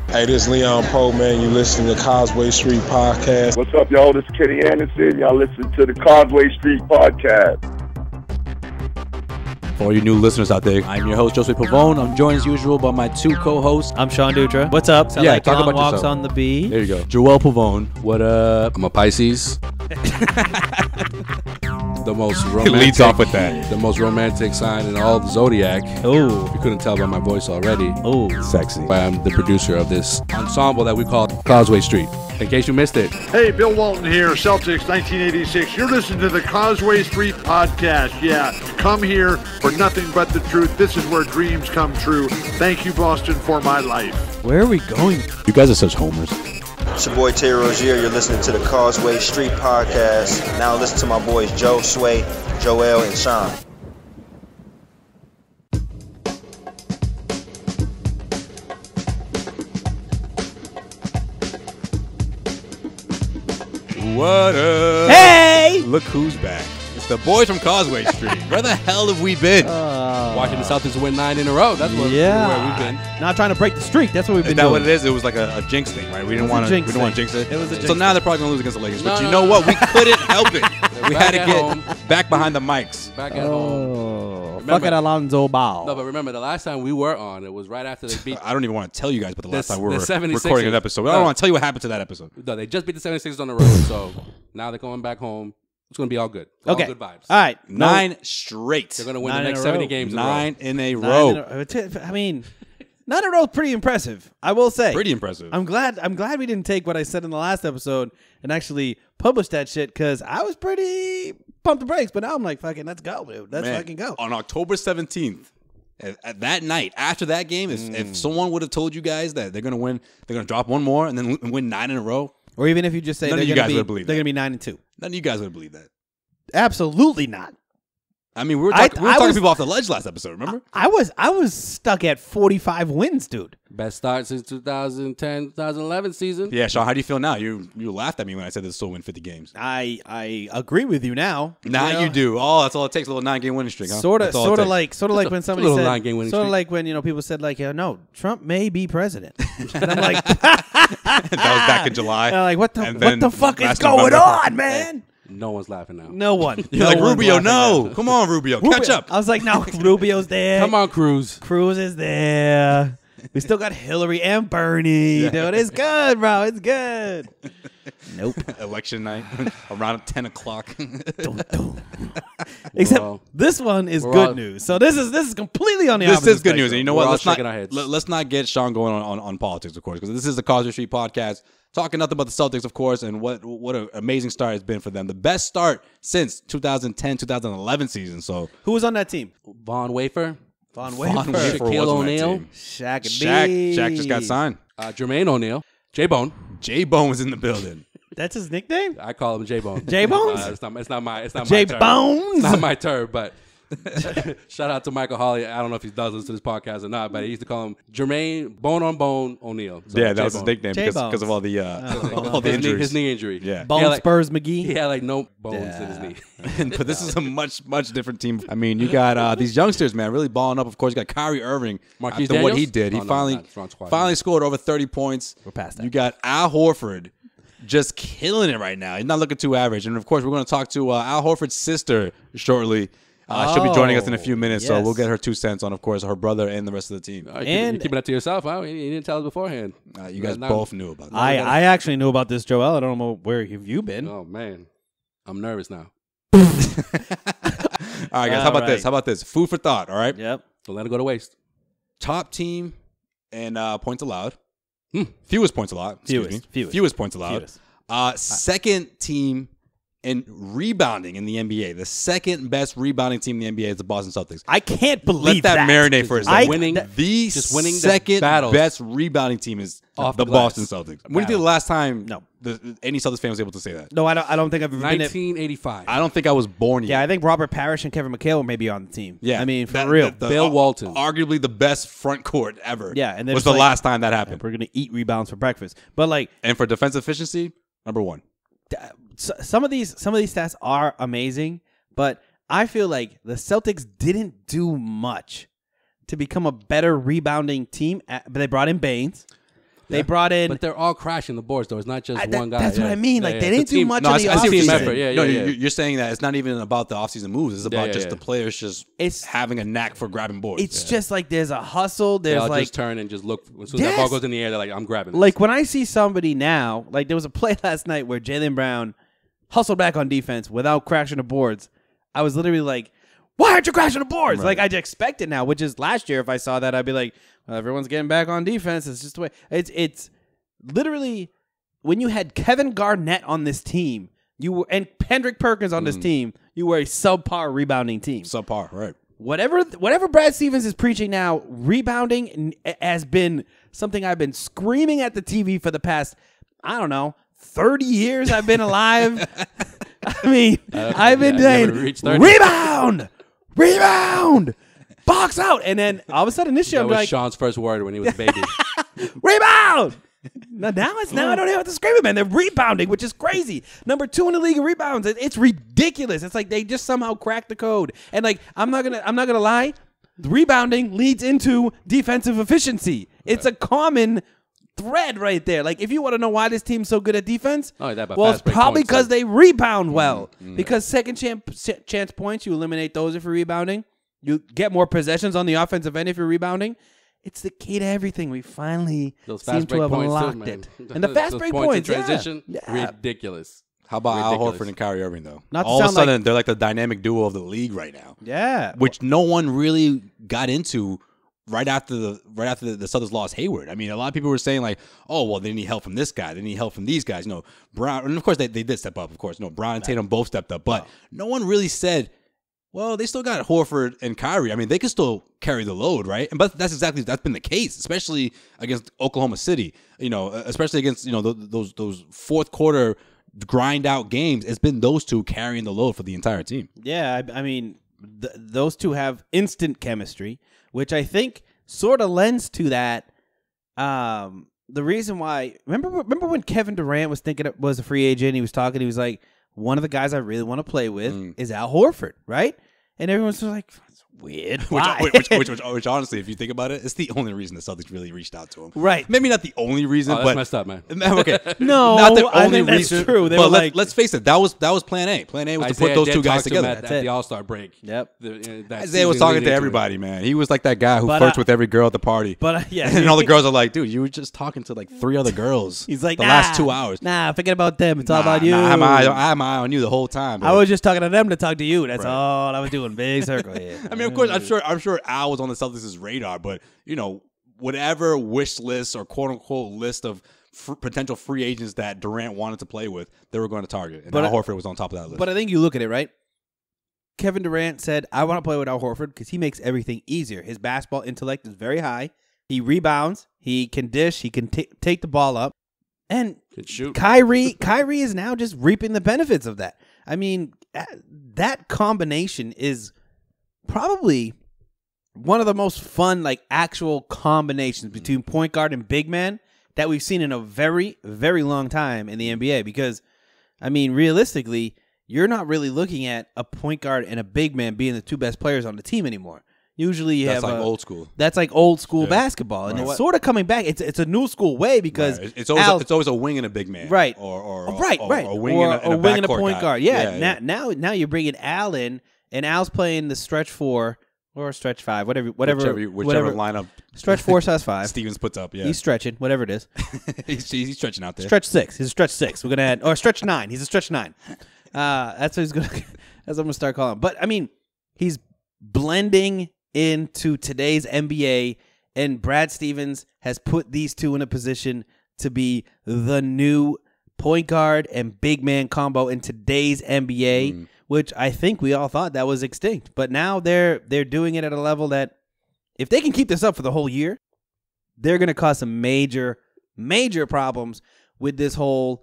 Hey, this is Leon Poe, man. You listening to Causeway Street Podcast. What's up, y'all? This is Kenny Anderson. Y'all listen to the Causeway Street Podcast. For all you new listeners out there, I'm your host, Josue Pavone. I'm joined as usual by my two co-hosts. I'm Sean Dutra. What's up? So yeah, like talk long about walks yourself. on the bee. There you go. Joel Pavone. What up? I'm a Pisces. The most romantic. It leads off with that. The most romantic sign in all the zodiac. Oh, If you couldn't tell by my voice already. oh, Sexy. But I'm the producer of this ensemble that we call Causeway Street. In case you missed it. Hey, Bill Walton here, Celtics 1986. You're listening to the Causeway Street Podcast. Yeah, come here for nothing but the truth. This is where dreams come true. Thank you, Boston, for my life. where are we going? You guys are such homers. It's your boy Terry Rozier. You're listening to the Causeway Street Podcast. Now listen to my boys Joe, Sway, Joel, and Sean. What up? Hey! Look who's back. It's the boys from Causeway Street. Where the hell have we been? Watching the Celtics win 9 in a row. That's where we've been. Not trying to break the streak. That's what we've Is been that doing. what it is? It was like a jinx thing, right? We didn't want to jinx it. It was a jinx So now they're probably going to lose against the Lakers. But you know what? We couldn't help it. We had to back at get home. back behind the mics. Back at home. Oh, Remember- fuck it, Alonzo Ball. No, but remember, the last time we were on, it was right after they beat. I don't even want to tell you guys, but the last time we were the 76ers. recording an episode. I don't want to tell you what happened to that episode. No, they just beat the 76ers on the road, so now they're going back home. It's going to be all good. All Okay. good vibes. All right. 9 straight. They're going to win 9 the in next a row. 70 games in a row. 9 in a Nine row. in a- I mean, 9 in a row is pretty impressive. I will say. Pretty impressive. I'm glad we didn't take what I said in the last episode and actually publish that shit because I was pretty pumped the brakes. But now I'm like, fucking, let's go, dude. Let's Man, fucking go. On October 17th, at that night, after that game, if someone would have told you guys that they're going to win, they're going to drop one more and then win 9 in a row, Or even if you just say None of they're you going guys to would believe be that. 9-2. none of you guys would believe that. Absolutely not. I mean, we were I talking was- people off the ledge last episode, remember? I was stuck at 45 wins, dude. Best start since 2010, 2011 season. Yeah, Sean, how do you feel now? You laughed at me when I said this will win 50 games. I agree with you now. Now know? you do. Oh, that's all it takes, a little 9-game winning streak, huh? Sort of That's all it takes. like when somebody little said, 9-game winning sort of streak. like when people said like, no, Trump may be president. And I'm like, That was back in July. I'm like, what And the then fuck is last going November. on, man? No one's laughing now. No one. You're No like, one's Rubio, laughing no. now. Come on, Rubio. Catch up. I was like, no, Rubio's there. Come on, Cruz. Cruz is there. We still got Hillary and Bernie, dude. It's good, bro. It's good. Nope. Election night around 10 o'clock. Except all- this one is we're good all- news. So this is completely on the This opposite is good news. And you know We're what? all Let's not, shaking our heads. let's not get Sean going on politics, of course, because this is the Causeway Street Podcast. Talking nothing about the Celtics, of course, and what an amazing start it's been for them. The best start since 2010-2011 season. So Who was on that team? Von Wafer. Von Von Wafer. Wafer was Shaquille on that O'Neal. team. Shaq and Shaq just got signed. Jermaine O'Neal. J-Bone. J-Bone was in the building. That's his nickname? I call him J-Bone. J-Bones? It's not my term. J-Bones? It's not my term, but shout out to Michael Hawley. I don't know if he does listen to this podcast or not, but he used to call him Jermaine Bone on Bone O'Neal. So Yeah, that was his J-Bone. nickname J-Bones. because of all the all the His knee, injuries. his knee injury. Yeah. Bone He had like- Spurs McGee? He had like no bones in his knee. But this is a much different team. I mean, you got these youngsters, man, really balling up. Of course, you got Kyrie Irving. Marquise After what he Daniels? did, he Oh, no, finally that's wrong squad. finally scored over 30 points. We're past that. You got Al Horford just killing it right now. He's not looking too average. And of course, we're going to talk to Al Horford's sister shortly. She'll be joining us in a few minutes, so yes. we'll get her 2 cents on, of course, her brother and the rest of the team. You keep it up to yourself, huh? You didn't tell us beforehand. You guys Not- both knew about that. I actually knew about this, Joel. I don't know where have you been. Oh man, I'm nervous now. All right, guys, how about All this? right. How about this? Food for thought, all right? Yep. Don't let it go to waste. Top team and points allowed. Fewest points allowed. Excuse Fewest. me. Fewest points allowed. Second team in rebounding in the NBA. The second best rebounding team in the NBA is the Boston Celtics. I can't believe Let that marinate for a second. winning the the second battles. best rebounding team is Off the the glass. Boston Celtics. When do you think the last time No. any Celtics fan was able to say that? No, I don't think I've ever been. 1985. I don't think I was born yet. Yeah, I think Robert Parrish and Kevin McHale were maybe on the team. Yeah, I mean, for that- real. Bill Walton. arguably the best front court ever. Yeah, and they're was just the like, last time that happened. We're gonna eat rebounds for breakfast. But like And for defensive efficiency, number one. some of these stats are amazing, but I feel like the Celtics didn't do much to become a better rebounding team. But they brought in Baines. They brought in, but they're all crashing the boards though. It's not just one guy. That's what I mean. Like they didn't do much in the offseason. You're saying that it's not even about the offseason moves. It's about just the players just having a knack for grabbing boards. It's just like there's a hustle. There's they'll like just turn and just look. As soon as that ball goes in the air, they're like, I'm grabbing it. Like when I see somebody now, like there was a play last night where Jaylen Brown hustled back on defense without crashing the boards. I was literally like, why aren't you crashing the boards? Like I just expect it now, which is last year if I saw that, I'd be like, well, everyone's getting back on defense. It's just the way. It's literally when you had Kevin Garnett on this team, and Kendrick Perkins on this team, you were a subpar rebounding team. Subpar, right. Whatever Brad Stevens is preaching now, rebounding has been something I've been screaming at the TV for the past, I don't know, 30 years I've been alive. I mean, I've been saying, rebound, box out. And then all of a sudden this year, I'm like. Sean's first word when he was a baby. Rebound. Now I don't even have to scream it, man. They're rebounding, which is crazy. Number 2 in the league in rebounds. It's ridiculous. It's like they just somehow cracked the code. And like I'm not gonna lie, rebounding leads into defensive efficiency. It's a common thread right there. Like if you want to know why this team's so good at defense, it's probably because they rebound well. Because second chance points, you eliminate those if you're rebounding. You get more possessions on the offensive end if you're rebounding. It's the key to everything. We finally seem to have unlocked it. And the fast break points, transition, ridiculous. How about Al Horford and Kyrie Irving, though? All of a sudden, they're like the dynamic duo of the league right now. Yeah. Which no one really got into right after the Celtics lost Hayward. I mean, a lot of people were saying like, oh, well, they need help from this guy. They need help from these guys. Brown, and of course, they did step up, of course. Brown and Tatum both stepped up. But no one really said, well, they still got Horford and Kyrie. I mean, they can still carry the load, right? But that's been the case, especially against Oklahoma City. Especially against those fourth quarter grind out games. It's been those two carrying the load for the entire team. Yeah, I mean, those two have instant chemistry, which I think sort of lends to that. The reason why, remember when Kevin Durant was a free agent? He was talking. He was like, one of the guys I really want to play with is Al Horford, right? And everyone's like, that's weird. Which honestly, if you think about it, it's the only reason the Celtics really reached out to him. Right. Maybe not the only reason, that's but messed up, man. Okay. No, not the only I think reason. That's true. They but were like, let's face it, that was plan A. Plan A was to put those two guys together. At the All-Star break. Yep. Isaiah was talking to everybody, man. He was like that guy who flirts with every girl at the party. But yeah, and all the girls are like, dude, you were just talking to like 3 other girls. He's like, the last 2 hours. Nah, forget about them. It's all about you. I had my eye on you the whole time. I was just talking to them to talk to you. That's all I was doing. Big circle here. I mean, of course, I'm sure Al was on the Celtics' radar, but whatever wish list or quote unquote list of potential free agents that Durant wanted to play with, they were going to target. And Al Horford was on top of that list. But I think you look at it, right? Kevin Durant said, I want to play with Al Horford because he makes everything easier. His basketball intellect is very high. He rebounds. He can dish. He can take the ball up. And Kyrie is now just reaping the benefits of that. I mean, that combination is probably one of the most fun, like, actual combinations between point guard and big man that we've seen in a very, very long time in the NBA. Because, I mean, realistically, you're not really looking at a point guard and a big man being the two best players on the team anymore. Usually you that's have like old school. That's like old school basketball, and it's sort of coming back. It's a new school way because it's always a wing and a big man, right? Or a wing and a point guard. Yeah. Now you're bringing Al in, and Al's playing the stretch 4 or stretch 5, whatever lineup. Stretch 4 size 5. Stevens puts up. Yeah, he's stretching, whatever it is. he's stretching out there. Stretch 6. He's a stretch 6. We're gonna add or stretch 9. He's a stretch 9. That's what he's gonna. That's what I'm gonna start calling him. But I mean, he's blending into today's NBA, and Brad Stevens has put these two in a position to be the new point guard and big man combo in today's NBA, which I think we all thought that was extinct. But now they're doing it at a level that if they can keep this up for the whole year, they're going to cause some major, major problems with this whole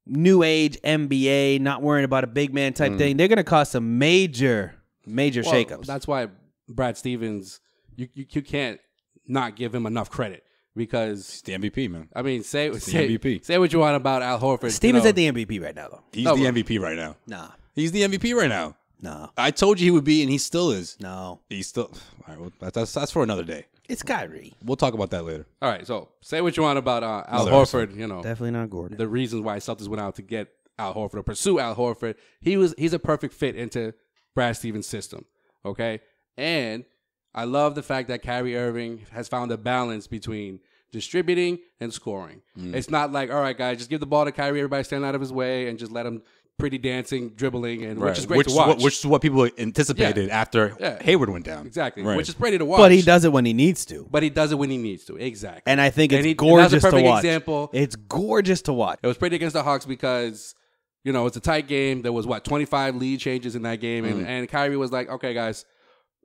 new age NBA, not worrying about a big man type thing. They're going to cause some major shakeups. That's why Brad Stevens, you can't not give him enough credit. because He's the MVP, man. I mean, say the MVP. Say what you want about Al Horford. Steven's at the MVP right now, though. He's the MVP right now. Nah. He's the MVP right now. No. I told you he would be, and he still is. No. He's still. All right, well, that's for another day. It's Kyrie. We'll talk about that later. All right, so say what you want about Al Another Horford. You know, Definitely not Gordon. the reasons why Celtics went out to get Al Horford or pursue Al Horford. He's a perfect fit into Brad Stevens' system. Okay, and I love the fact that Kyrie Irving has found a balance between distributing and scoring. It's not like, all right, guys, just give the ball to Kyrie, everybody stand out of his way, and just let him pretty dancing, dribbling, and which is great to watch. Which is what people anticipated after Hayward went down. Exactly, Right. which is pretty to watch. But he does it when he needs to. But he does it when he needs to. Exactly. And I think it's that's gorgeous a perfect to watch. example. It's gorgeous to watch. It was pretty against the Hawks because, you know, it's a tight game. There was, 25 lead changes in that game. And Kyrie was like, okay, guys,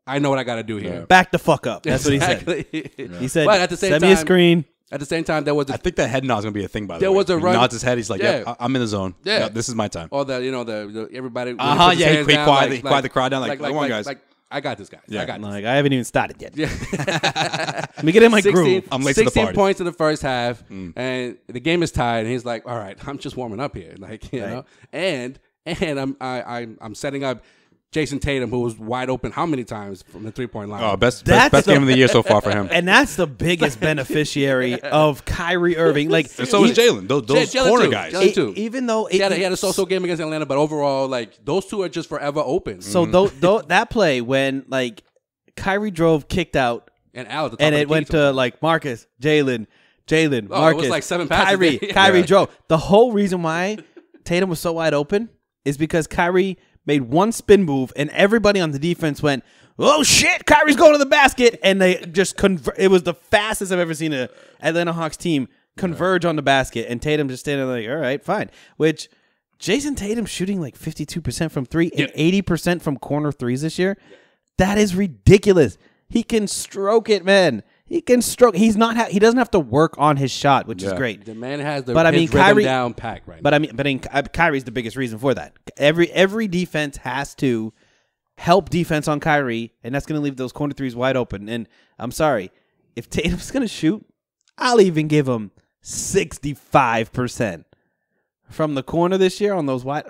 I know what I got to do here. Back the fuck up. That's Exactly. what he said. He said, But at the same send me a time- screen. At the same time, there was I think that head nod is gonna be a thing. By the There way, was a he run- nods his head. He's like, Yeah. "Yeah, I'm in the zone. Yeah. Yeah, this is my time." all the, you know, the everybody. when Uh-huh, puts his yeah, he hands down, quiet the crowd down, like, come on, guys. Like, I got this, guys. Yeah. I got this. Like, I haven't even started yet. Yeah. Let me get in my 16, groove. I'm late to the 16 party. points in the first half, and the game is tied. And he's like, "All right, I'm just warming up here, like you know." And I'm setting up Jason Tatum, who was wide open how many times from the 3-point line? Oh, best That's game of the year so far for him. And that's the biggest beneficiary of Kyrie Irving. Like, And so is Jalen. Those Jalen corner too. guys. Jalen too. even though he had a so-so game against Atlanta, but overall, like those two are just forever open. so that play when like Kyrie drove, kicked out, and Al, at the top and of it the went key to like Marcus, Jalen, it Marcus, was like 7 passes. Kyrie Yeah. drove. The whole reason why Tatum was so wide open is because Kyrie made one spin move, and everybody on the defense went, "Oh shit, Kyrie's going to the basket!" And they just it was the fastest I've ever seen an Atlanta Hawks team converge on the basket, and Tatum just standing there like, "All right, fine." Which Jason Tatum shooting like 52% from three and 80% from corner threes this year. That is ridiculous. He can stroke it, man. He can stroke. He doesn't have to work on his shot, which is great. The man has the But I mean, his rhythm Kyrie down pack right But I mean, Kyrie's the biggest reason for that. Every defense has to help defense on Kyrie, and that's going to leave those corner threes wide open. And I'm sorry, if Tatum's going to shoot, I'll even give him 65% from the corner this year on those wide.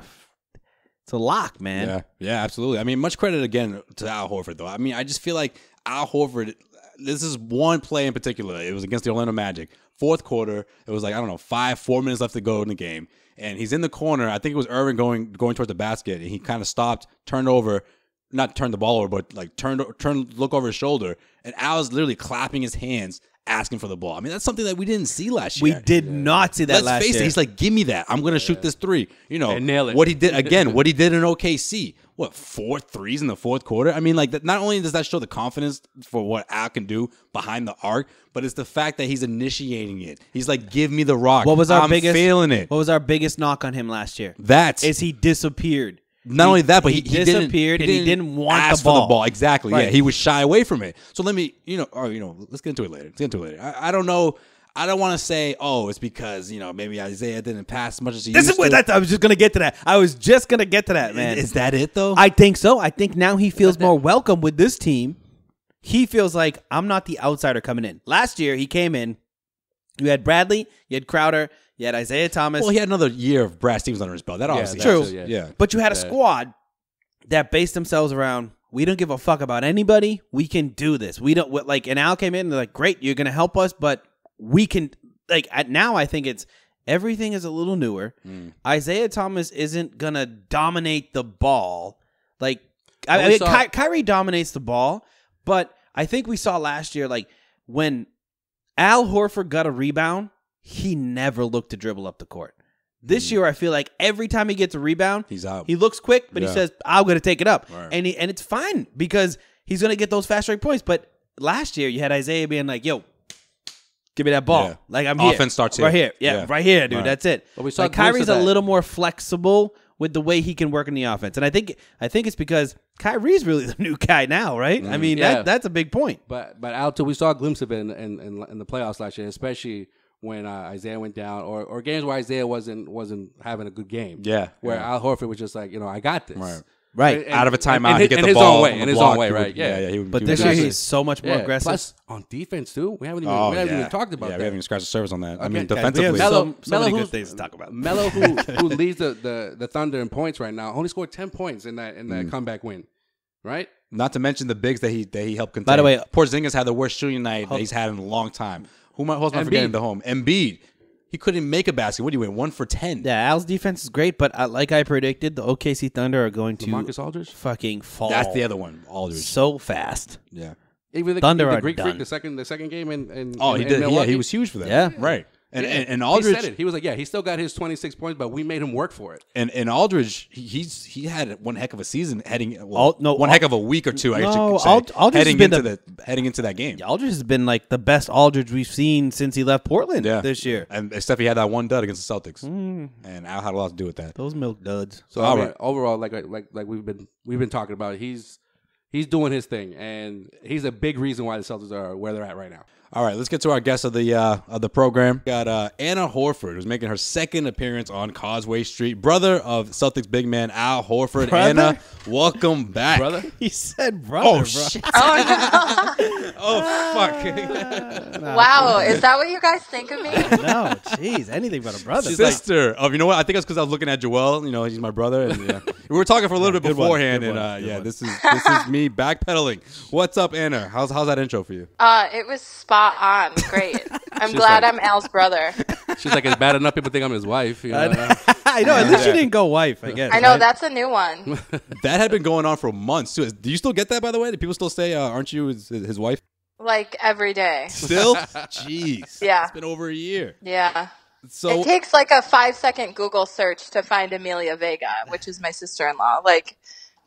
It's a lock, man. Yeah, absolutely. I mean, much credit again to Al Horford, though. I mean, I just feel like Al Horford. This is one play in particular. It was against the Orlando Magic. Fourth quarter. It was like, I don't know, 4 minutes left to go in the game. And he's in the corner. I think it was Irving going towards the basket. And he kind of stopped, turned over, not turned the ball over, but like turned, look over his shoulder. And Al's literally clapping his hands, asking for the ball. I mean, that's something that we didn't see last year. We did not see that last Let's face year. it. He's like, give me that. I'm going to shoot this three. You know, And nail it. What he did again, what he did in OKC. What, 4 threes in the fourth quarter? I mean, like, that, not only does that show the confidence for what Al can do behind the arc, but it's the fact that he's initiating it. He's like, give me the rock. What was our I'm biggest feeling it. What was our biggest knock on him last year? That's He disappeared. not only that, but he disappeared and he didn't want ask the for ball. the ball. Exactly. Right. Yeah, he was shy away from it. So let me, let's get into it later. I don't know. I don't want to say, oh, it's because, maybe Isaiah didn't pass as much as he used to. I was just going to get to that. I was just going to get to that, man. Is that it, though? I think so. I think now he feels more welcome with this team. He feels like I'm not the outsider coming in. Last year, he came in. You had Bradley, you had Crowder, you had Isaiah Thomas. Well, he had another year of Brad Stevens under his belt. That obviously true. helps. Yeah. But you had a squad that based themselves around, we don't give a fuck about anybody. We can do this. We don't, like, and Al came in and they're like, great, you're going to help us, but we can, like, now I think it's, everything is a little newer. Isaiah Thomas isn't going to dominate the ball. Like, Kyrie dominates the ball, but I think we saw last year, like, when Al Horford got a rebound, he never looked to dribble up the court. This year, I feel like every time he gets a rebound, He's out. He looks quick, but he says, I'm going to take it up. Right. And it's fine because he's going to get those fast break points. But last year, you had Isaiah being like, yo, give me that ball. Yeah. Like, I'm here. Offense starts right here. here. Yeah, Yeah. right here, dude. Right. That's it. But we saw like, glimpses Kyrie's of a that. little more flexible with the way he can work in the offense. And I think it's because Kyrie's really the new guy now, right? I mean, Yeah. that's a big point. But Al, too, we saw a glimpse of it in the playoffs last year, especially when Isaiah went down, or games where Isaiah wasn't having a good game. Yeah. Where Yeah. Al Horford was just like, I got this. Right. Right. out of a timeout to get in the his ball own way, on the in his block, own way, he would- right? Yeah. he would- But he this would year do he's it. so much more aggressive. Plus on defense too. We haven't Oh, even talked about yeah, that. we haven't even scratched the surface on that. I mean, Okay. Guys, we have defensively, so many who's- good things to talk about. Melo, who leads the Thunder in points right now, only scored 10 points in that comeback win, right? not to mention the bigs that he helped contain. By the way, Porzingis had the worst shooting night that he's had in a long time. Who am I forgetting the home? Embiid. He couldn't make a basket. What do you win? 1 for 10. Yeah, Al's defense is great, but like I predicted, the OKC Thunder are going to LaMarcus Aldridge? fucking fall. That's the other one. Aldridge. So fast. Yeah. Even the Thunder are Greek done. Freak, the second game in Oh, he in did. Yeah, Milwaukee. he was huge for that. Yeah. Right. And He Aldridge said it. He was like, he still got his 26 points, but we made him work for it. and Aldridge, he had one heck of a season one heck of a week or two. I No, should say, Aldridge has been heading into that game. Aldridge has been like the best Aldridge we've seen since he left Portland this year. And except he had that one dud against the Celtics, and Al had a lot to do with that. Those milk duds. So I mean, overall, like we've been talking about, he's doing his thing, and he's a big reason why the Celtics are where they're at right now. All right, let's get to our guest of the program. We got Anna Horford, who's making her second appearance on Causeway Street. Brother of Celtics big man Al Horford. Brother? Anna, welcome back. Brother? He said brother, Oh, bro. shit. Oh, Oh, fuck. no. Wow. Is that what you guys think of me? No, jeez, anything but a brother. Sister of, you know what? I think it's because I was looking at Joel. You know, he's my brother. And, we were talking for a little bit good one, beforehand. good And one. this is me backpedaling. What's up, Anna? How's that intro for you? It was spot on. Great. I'm glad I'm Al's brother. She's like, it's bad enough people think I'm his wife. You know? I know. At least you didn't go wife, I guess. I know, right? that's a new one. That had been going on for months, too. Do you still get that, by the way? Do people still say, aren't you his wife? Like every day. Still? Jeez. Yeah. It's been over a year. Yeah. So It takes like a 5-second Google search to find Amelia Vega, which is my sister-in-law. Like,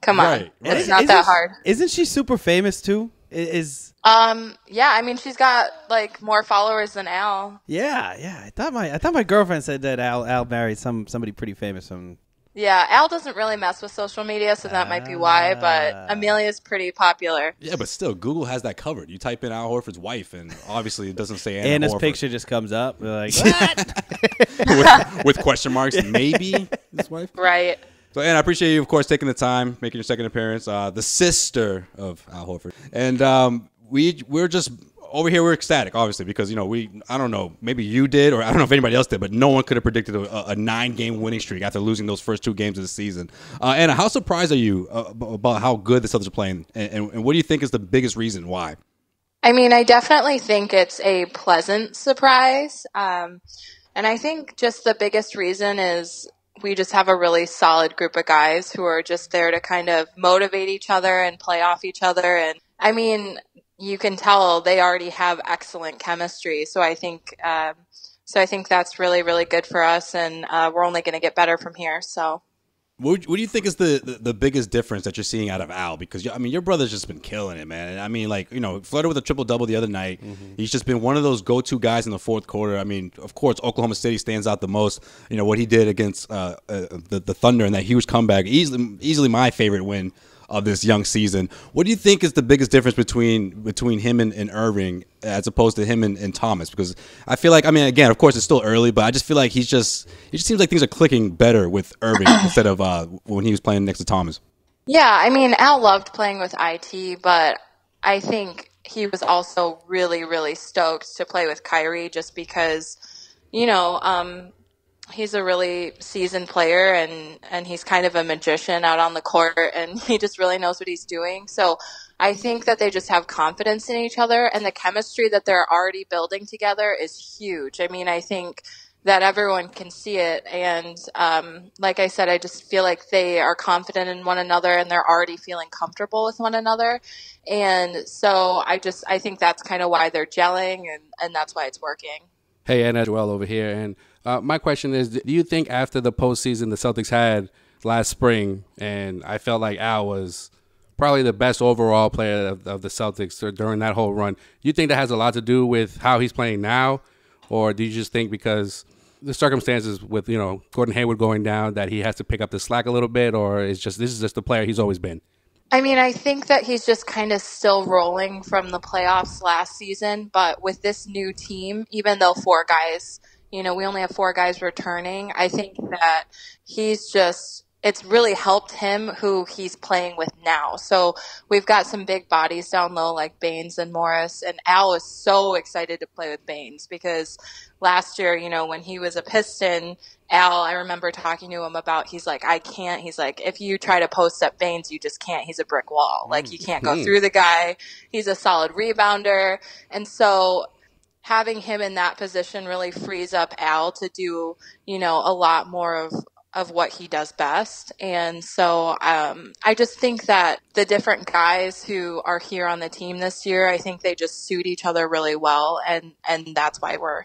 come on. Right, right. It's not that hard. Isn't she super famous too? Yeah, I mean, she's got like more followers than Al. Yeah. I thought my girlfriend said that Al married somebody pretty famous. Yeah, Al doesn't really mess with social media, so that might be why, but Amelia's pretty popular. yeah, but still, Google has that covered. You type in Al Horford's wife, and obviously it doesn't say Anna Anna's Horford. picture just comes up. We're like, what? with question marks, maybe his wife. Right. So, Anna, I appreciate you, of course, taking the time, making your second appearance. The sister of Al Horford, and we're just over here. We're ecstatic, obviously, because I don't know, maybe you did, or I don't know if anybody else did, but no one could have predicted a 9-game winning streak after losing those first 2 games of the season. Anna, how surprised are you about how good the Celtics are playing, and what do you think is the biggest reason why? I mean, I definitely think it's a pleasant surprise. And I think just the biggest reason is we just have a really solid group of guys who are just there to kind of motivate each other and play off each other. And I mean, you can tell they already have excellent chemistry. So I think that's really, really good for us. And we're only going to get better from here. So. What do you think is the biggest difference that you're seeing out of Al? Because, I mean, your brother's just been killing it, man. I mean, like, flirted with a triple-double the other night. Mm-hmm. He's just been one of those go-to guys in the fourth quarter. I mean, of course, Oklahoma City stands out the most. What he did against the Thunder and that huge comeback. Easily my favorite win of this young season. What do you think is the biggest difference between him and Irving as opposed to him and Thomas? Because I feel like, I mean, again, of course, it's still early, but I just feel like it just seems like things are clicking better with Irving instead of when he was playing next to Thomas. Yeah, I mean, Al loved playing with IT, but I think he was also really, really stoked to play with Kyrie just because, he's a really seasoned player and he's kind of a magician out on the court and he just really knows what he's doing. So I think that they just have confidence in each other and the chemistry that they're already building together is huge. I mean, I think that everyone can see it. And like I said, I just feel like they are confident in one another and they're already feeling comfortable with one another. And so I think that's kind of why they're gelling and that's why it's working. Hey, Anna, Joel over here. And my question is, do you think after the postseason the Celtics had last spring, and I felt like Al was probably the best overall player of the Celtics during that whole run, do you think that has a lot to do with how he's playing now? Or do you just think because the circumstances with, Gordon Hayward going down that he has to pick up the slack a little bit, or this is just the player he's always been? I mean, I think that he's just kind of still rolling from the playoffs last season, but with this new team, even though 4 guys, we only have 4 guys returning, I think that he's just it's really helped him who he's playing with now. So we've got some big bodies down low like Baines and Morris, and Al is so excited to play with Baines because last year, when he was a Piston, Al, I remember talking to him about, he's like, I can't. He's like, if you try to post up Baines, you just can't. He's a brick wall. Like, you can't go through the guy. He's a solid rebounder. And so having him in that position really frees up Al to do, a lot more of what he does best. And so I just think that the different guys who are here on the team this year, I think they just suit each other really well. And that's why we're,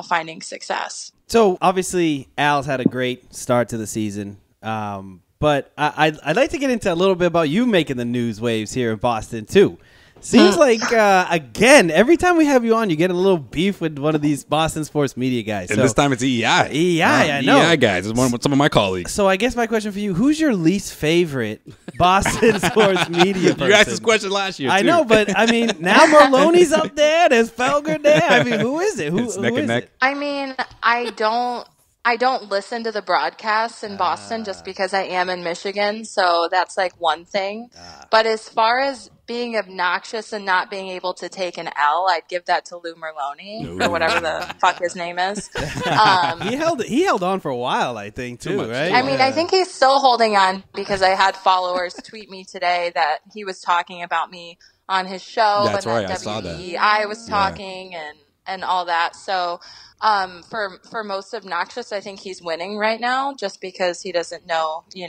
finding success. So obviously Al's had a great start to the season. But I'd like to get into a little bit about you making the news waves here in Boston too. Seems like, again, every time we have you on, you get a little beef with one of these Boston sports media guys. And this time it's EEI. I know. EEI guys. It's one of some of my colleagues. So I guess my question for you, who's your least favorite Boston sports media person? You asked this question last year, too. I know, but, I mean, now Merloni's up there. There's Felger there. I mean, who is it? It's neck and neck. It? I mean, I don't listen to the broadcasts in Boston just because I am in Michigan, so that's like one thing. But as far as being obnoxious and not being able to take an L, I'd give that to Lou Merloni or whatever the fuck his name is. He held on for a while, I think, too, right? I mean, I think he's still holding on because I had followers tweet me today that he was talking about me on his show. That's and right, that I saw that. I was talking and all that. So for most obnoxious, I think he's winning right now just because he doesn't know, he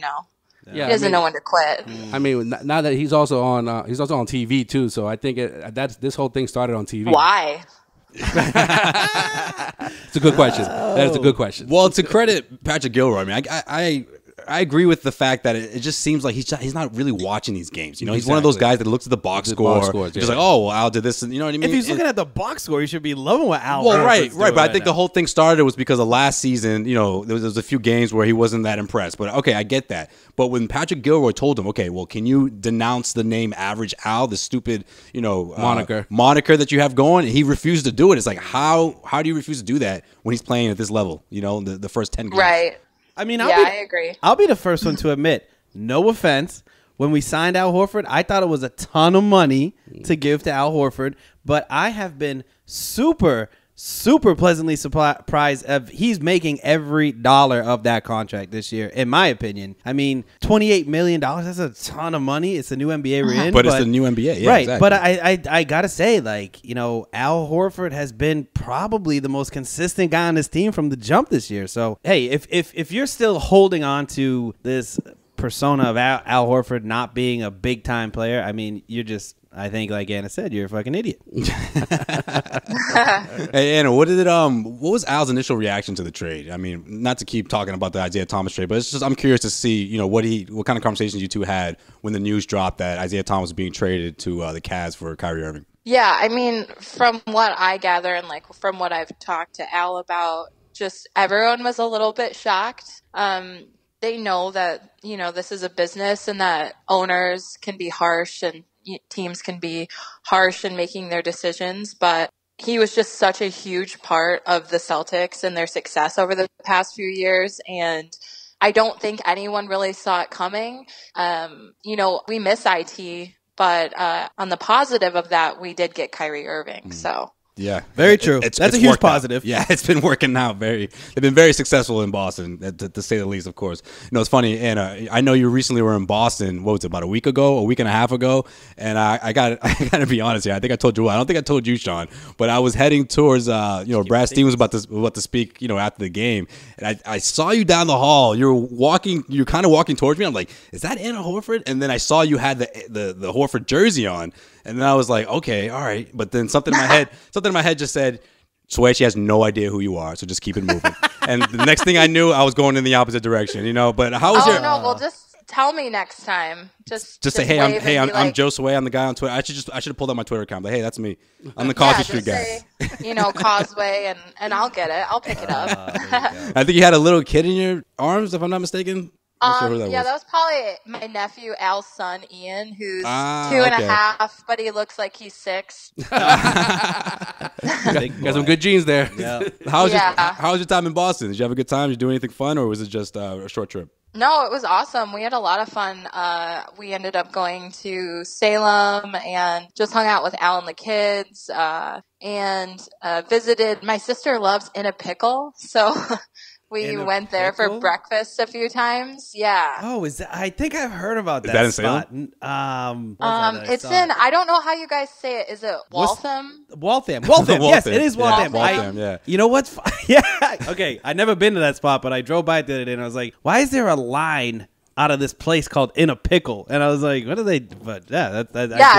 doesn't know when to quit. I mean, now that he's also on TV too, so I think this whole thing started on TV. Why? It's a good question. That is a good question. Well, to credit Patrick Gilroy, I mean, I agree with the fact that it just seems like he's not really watching these games. He's one of those guys that looks at the box score, just like, oh, well, Al did this, and you know what I mean. If he's looking at the box score, you should be loving what Al. Well, right. But I think the whole thing started was because of last season. There was a few games where he wasn't that impressed. But okay, I get that. But when Patrick Gilroy told him, okay, well, can you denounce the name Average Al, the stupid, moniker that you have going? He refused to do it. It's like, how do you refuse to do that when he's playing at this level? The first 10 games. Right. I mean, I agree. I'll be the first one to admit, no offense, when we signed Al Horford, I thought it was a ton of money to give to Al Horford, but I have been super, super pleasantly surprised of he's making every dollar of that contract this year, in my opinion. I mean, $28 million, that's a ton of money. It's the new NBA we're in. But it's the new NBA, yeah, right, exactly. But I got to say, Al Horford has been probably the most consistent guy on this team from the jump this year. So, hey, if you're still holding on to this persona of Al Horford not being a big-time player, I mean, you're just... I think, like Anna said, you're a fucking idiot. Hey, Anna, what was Al's initial reaction to the trade? I mean, not to keep talking about the Isaiah Thomas trade, but it's just I'm curious to see, what kind of conversations you two had when the news dropped that Isaiah Thomas was being traded to the Cavs for Kyrie Irving. Yeah, I mean, from what I gather and from what I've talked to Al about, just everyone was a little bit shocked. They know that, this is a business and that owners can be harsh and teams can be harsh in making their decisions, but he was just such a huge part of the Celtics and their success over the past few years. And I don't think anyone really saw it coming. We miss IT, but on the positive of that, we did get Kyrie Irving. So. Yeah, very true. That's a huge positive. Yeah, it's been working out. They've been very successul in Boston, to say the least. Of course, it's funny, Anna. I know you recently were in Boston. What was it, about a week and a half ago? And I got to be honest here. I think I told you. I don't think I told you, Sean. But I was heading towards. Brad Stevens was about to speak. After the game, and I saw you down the hall. You're kind of walking towards me. I'm like, is that Anna Horford? And then I saw you had the Horford jersey on. And then I was like, okay, all right. But then something in my head just said, Sway, she has no idea who you are, so just keep it moving. And the next thing I knew, I was going in the opposite direction, But how was your... no, well, just tell me next time. Just say, hey, I'm Joe Sway. I'm the guy on Twitter. I should have pulled out my Twitter account. But hey, that's me. I'm the Causeway Street guy. Say, Causeway, and I'll get it. I'll pick it up. I think you had a little kid in your arms, if I'm not mistaken. That was probably my nephew Al's son Ian, who's 2.5, but he looks like he's 6. Got some good genes there. Yeah. How was your time in Boston? Did you have a good time? Did you do anything fun, or was it just a short trip? No, it was awesome. We had a lot of fun. We ended up going to Salem and just hung out with Al and the kids, and visited. My sister loves In a Pickle, so we went there for breakfast a few times. Yeah. Oh, is that? I think I've heard about that. Is that in spot. Salem? It's in. I don't know how you guys say it. Is it Waltham? Waltham. Yes, it is Waltham. Waltham, yeah. You know what's? Yeah. Okay. I never been to that spot, but I drove by it the other day and I was like, why is there a line out of this place called In a Pickle? And I was like, what are they? But yeah,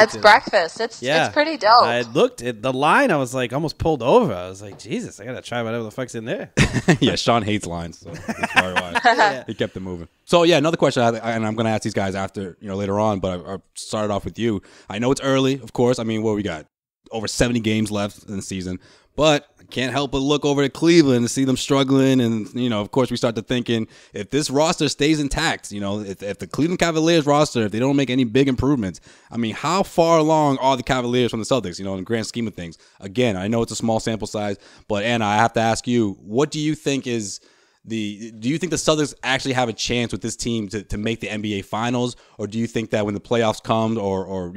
it's breakfast. It's pretty dope. I looked at the line. I was like, almost pulled over. I was like, Jesus, I gotta try whatever the fuck's in there. Yeah, Sean hates lines, so that's probably why he kept it moving. So yeah, another question, and I'm gonna ask these guys after later on, but I started off with you. I know it's early, of course. I mean, what we got? Over 70 games left in the season, but I can't help but look over at Cleveland and see them struggling. And, of course, we start to thinking if this roster stays intact, if the Cleveland Cavaliers roster, if they don't make any big improvements, I mean, how far along are the Cavaliers from the Celtics, in the grand scheme of things? Again, I know it's a small sample size, but Anna, I have to ask you, what do you think is do you think the Celtics actually have a chance with this team to make the NBA Finals, or do you think that when the playoffs come or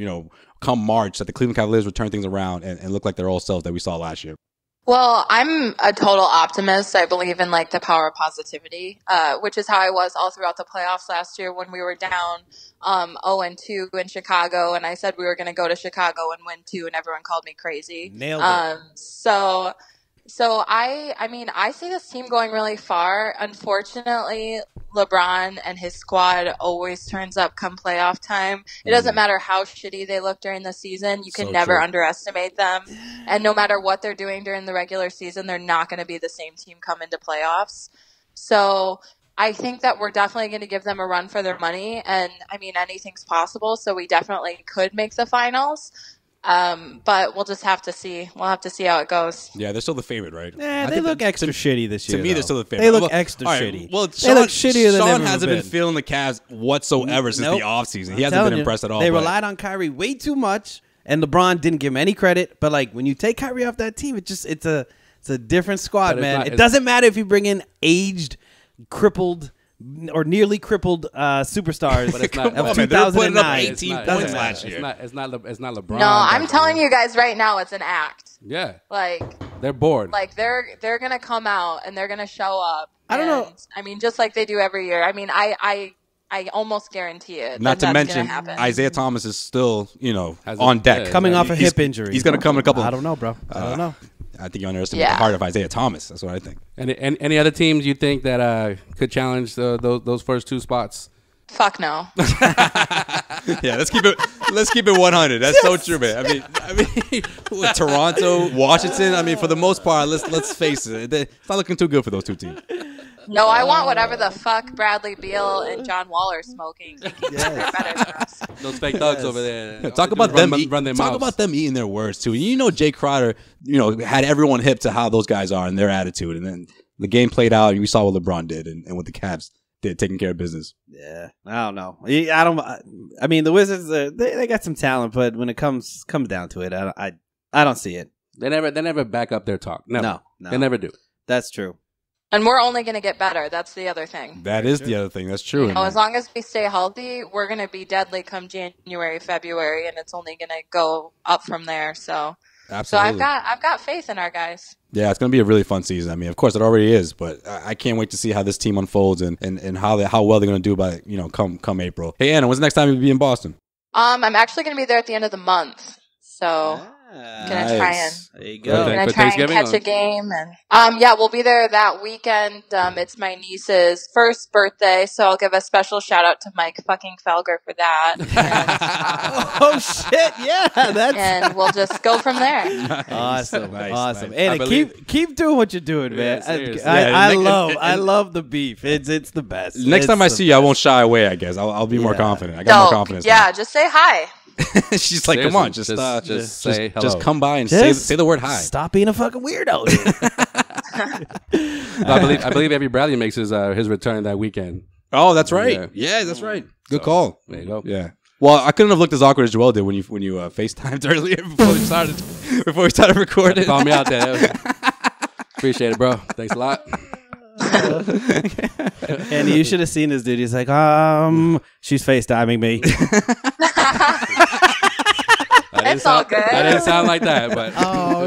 come March that the Cleveland Cavaliers will turn things around and look like their old selves that we saw last year? Well, I'm a total optimist. I believe in the power of positivity, which is how I was all throughout the playoffs last year when we were down 0-2 in Chicago, and I said we were going to go to Chicago and win 2, and everyone called me crazy. Nailed it. So I see this team going really far. Unfortunately, LeBron and his squad always turns up come playoff time. It doesn't matter how shitty they look during the season. You can never underestimate them. And no matter what they're doing during the regular season, they're not going to be the same team come into playoffs. So I think that we're definitely going to give them a run for their money. And, anything's possible. So we definitely could make the finals. But we'll just have to see. We'll have to see how it goes. Yeah, they're still the favorite, right? Yeah, they look extra shitty this year. To me, they're still the favorite. They look extra shitty. Well, they look shittier than Sean hasn't been feeling the Cavs whatsoever since the offseason. He hasn't been impressed at all. They relied on Kyrie way too much, and LeBron didn't give him any credit. But when you take Kyrie off that team, it's a different squad, man. It doesn't matter if you bring in aged, crippled, or nearly crippled superstars. But it's not. Of They're putting up 2009. 18 points last year. It's not LeBron. No, I'm telling you guys right now, it's an act. Yeah. They're bored. They're gonna come out and they're gonna show up. I don't know. Just like they do every year. I almost guarantee it. Not to mention, Isaiah Thomas is still, on deck. Coming off a hip injury. He's going to come in a couple. I don't know, bro. I don't know. I think you underestimate the heart of Isaiah Thomas. That's what I think. Any other teams you think that could challenge those first 2 spots? Fuck no. Yeah, let's keep it 100. That's so true, man. I mean, with Toronto, Washington. For the most part, let's face it, it's not looking too good for those 2 teams. No, I want whatever the fuck Bradley Beal and John Wall are smoking. They're better than us. Those fake thugs over there. Yeah, talk about them eating their words too. Jay Crowder, had everyone hip to how those guys are and their attitude, and then the game played out, and we saw what LeBron did and what the Cavs did, taking care of business. Yeah, I don't know. The Wizards, they got some talent, but when it comes down to it, I don't see it. They never back up their talk. No, they never do. That's true. And we're only going to get better. That's the other thing. That is the other thing. That's true. As long as we stay healthy, we're going to be deadly come January, February, and it's only going to go up from there. So, absolutely. So I've got faith in our guys. Yeah, it's going to be a really fun season. Of course, it already is, but I can't wait to see how this team unfolds and how well they're going to do by come April. Hey, Anna, when's the next time you'll be in Boston? I'm actually going to be there at the end of the month. So. Gonna try and there you go. Gonna try and catch a game, and we'll be there that weekend. It's my niece's first birthday, so I'll give a special shout out to Mike fucking Felger for that. And, oh shit, yeah, and we'll just go from there. Awesome, nice, awesome. Nice. Anna, keep doing what you're doing, man. Yeah, I love the beef. It's the best. Next time I see you, I won't shy away. I guess I'll be more confident. I got more confidence. Yeah, now. Just say hi. She's like, come on, just say hello. Just come by and say the word hi. Stop being a fucking weirdo. I believe Avery Bradley makes his return that weekend. Oh, that's right. Yeah, that's right. Good call. There you go. Yeah. Well, I couldn't have looked as awkward as Joel did when you FaceTimed earlier before we started recording. Call me out there. Appreciate it, bro. Thanks a lot. And you should have seen this dude. He's like, she's FaceTiming me. It's all good. I didn't sound like that, but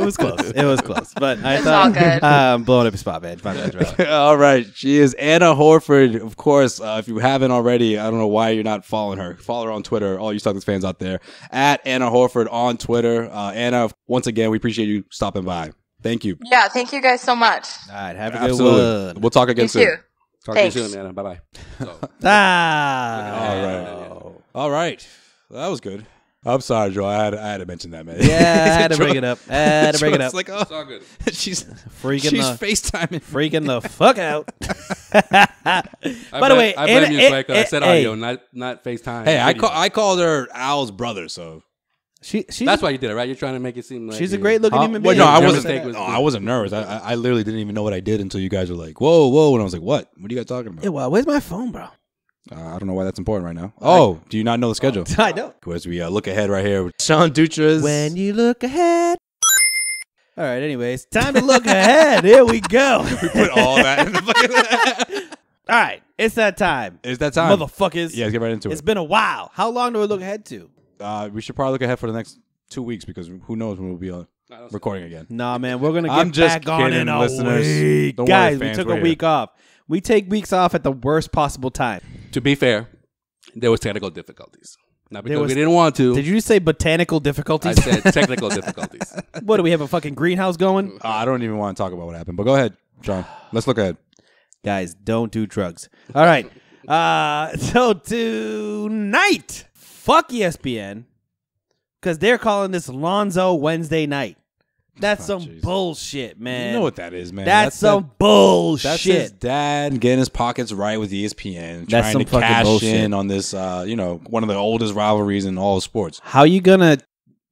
It was close. It was close. But I It's all good. blowing up your spot, man. My bad. All right. She is Anna Horford. Of course, if you haven't already, I don't know why you're not following her. Follow her on Twitter, all you Celtics fans out there, at Anna Horford on Twitter. Anna, once again, we appreciate you stopping by. Thank you. Yeah, thank you guys so much. All right. Have a good Absolutely. one. We'll talk again You soon. too. talk Thanks. to you soon, Anna. Bye-bye. So, All right. All right. That was good. I'm sorry, Joe. I had to mention that, man. Yeah, I had to bring it up. It's like, it's all good. she's Freaking FaceTiming. freaking the fuck out. By the way, I blame Anna- you, Sway, 'cause I said hey. audio, not FaceTime. Hey, video. I called her Al's brother, so. That's why you did it, right? You're trying to make it seem like She's a great looking human Well, being. no, I Your wasn't. mistake was- I wasn't nervous. I literally didn't even know what I did until you guys were like, "Whoa!" And I was like, "What? What are you guys talking about?" Yeah, well, where's my phone, bro? I don't know why that's important right now. Oh, do you not know the schedule? I know. As we look ahead right here, with Sean Dutra's. When you look ahead. All right, anyways, time to look ahead. Here we go. we put all that in the fucking. All right, it's that time. Is that time? Motherfuckers. Yeah, let's get right into It's it. been a while. How long do we look ahead to? We should probably look ahead for the next 2 weeks because who knows when we'll be recording again. Nah, man, we're going to I'm get just back on in kidding, a listeners. week. Don't worry, Guys, we fans, took we're a here. week off. We take weeks off at the worst possible time. To be fair, there was technical difficulties. Not because was- we didn't want to. Did you say botanical I difficulties? said technical difficulties. What, do we have a fucking greenhouse going? I don't even want to talk about what happened, but go ahead, Sean. Let's look ahead. Guys, don't do drugs. All right. So tonight, fuck ESPN, because they're calling this Lonzo Wednesday night. That's some jeez. bullshit, man. You know what that is, man. That's some bullshit. That's his dad getting his pockets right with ESPN, That's trying some to fucking cash bullshit. in on this, one of the oldest rivalries in all of sports. How you gonna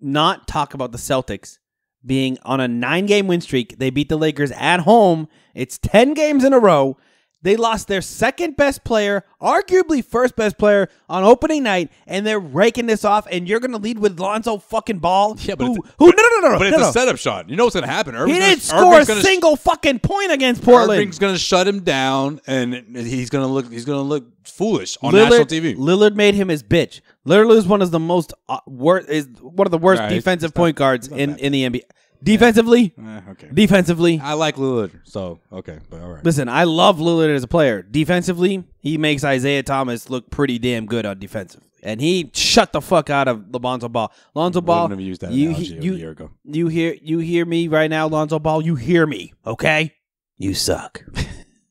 not talk about the Celtics being on a 9-game win streak? They beat the Lakers at home. It's 10 games in a row. They lost their second best player, arguably first best player on opening night, and they're raking this off. And you're gonna lead with Lonzo fucking Ball. Yeah, but who? it's- No. But it's a setup shot. You know what's going to happen. He didn't score a single fucking point against Portland. Irving's going to shut him down, and he's going to look foolish on national TV. Lillard made him his bitch. Lillard is one of the most worst Right, defensive it's point not- guards it's not in bad. the NBA. Defensively, Okay. defensively. I like Lillard, so okay, but all right. Listen, I love Lillard as a player. Defensively, he makes Isaiah Thomas look pretty damn good on defensive. And he shut the fuck out of Lonzo Ball. Lonzo Ball, Wouldn't have used that analogy a year ago. You hear me right now, Lonzo Ball? You hear me, okay? You suck.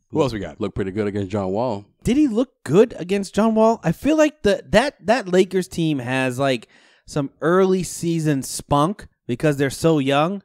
Who else we got? Looked pretty good against John Wall. Did he look good against John Wall? I feel like that Lakers team has like some early season spunk because they're so young.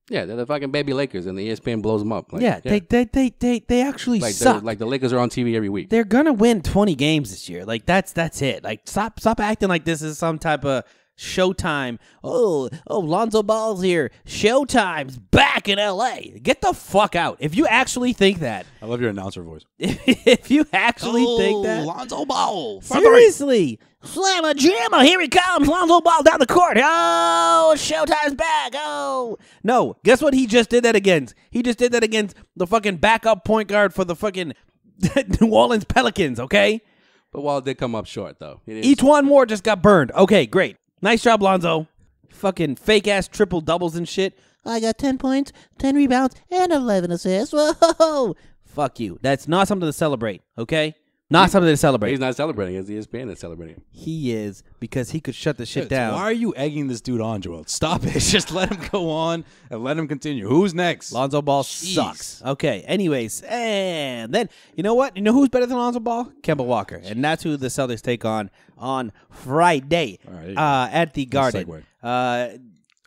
Yeah, they're the fucking baby Lakers, and the ESPN blows them up. Like, They actually like suck. like the Lakers are on TV every week. They're gonna win 20 games this year. Like that's it. Like stop acting like this is some type of Showtime. Oh, Lonzo Ball's here. Showtime's back in LA. Get the fuck out. If you actually think that. I love your announcer voice. If you actually think that. Lonzo Ball. Seriously. Slamma jamma. Here he comes. Lonzo Ball down the court. Oh, Showtime's back. Oh. No. Guess what he just did that against? He just did that against the fucking backup point guard for the fucking New Orleans Pelicans, okay? But Wall did come up short, though. Each one more just got burned. Okay, great. Nice job, Lonzo. Fucking fake-ass triple doubles and shit. I got 10 points, 10 rebounds, and 11 assists. Whoa. Fuck you. That's not something to celebrate, okay? Not something to celebrate. He's not celebrating. It's ESPN that's celebrating. He is, because he could shut the shit Why down. are you egging this dude on, Joel? Stop it. Just let him go on and let him continue. Who's next? Lonzo Ball sucks. Okay, anyways. And then, you know what? You know who's better than Lonzo Ball? Kemba Walker. And that's who the Celtics take on Friday All right, at the Garden. segue.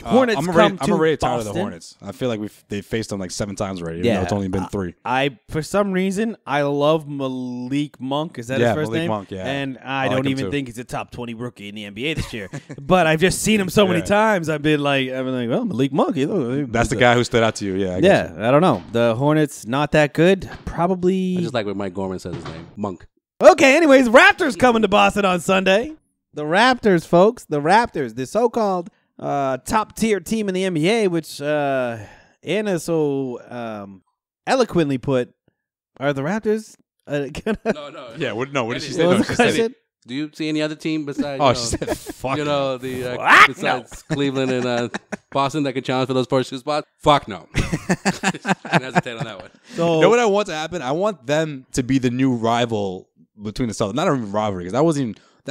Hornets I'm come to already tired of the Boston. Hornets. I feel like they've faced them like 7 times already. Even though it's only been 3. I for some reason I love Malik Monk. Is that his first Malik name? Monk, yeah. And I I like don't him even too. think he's a top 20 rookie in the NBA this year. But I've just seen him so many Yeah. times. I've been like, well, Malik Monk. That's the guy who stood out to you. Yeah. I get you. I don't know. The Hornets not that good. Probably. I just like what Mike Gorman says his name. Monk. Okay, anyways, Raptors coming to Boston on Sunday. The Raptors, folks. The Raptors, the so-called top-tier team in the NBA, which Anna so eloquently put Are the Raptors gonna? No. Yeah, what did she say? What No, was she the said question? Do you see any other team besides? Oh, she said, "Fuck." You know the Fuck besides Cleveland and Boston that could challenge for those first 2 spots. Fuck no. Can't hesitate on that one. So You know what I want to happen? I want them to be the new rival between the Celtics. Not a rivalry, because that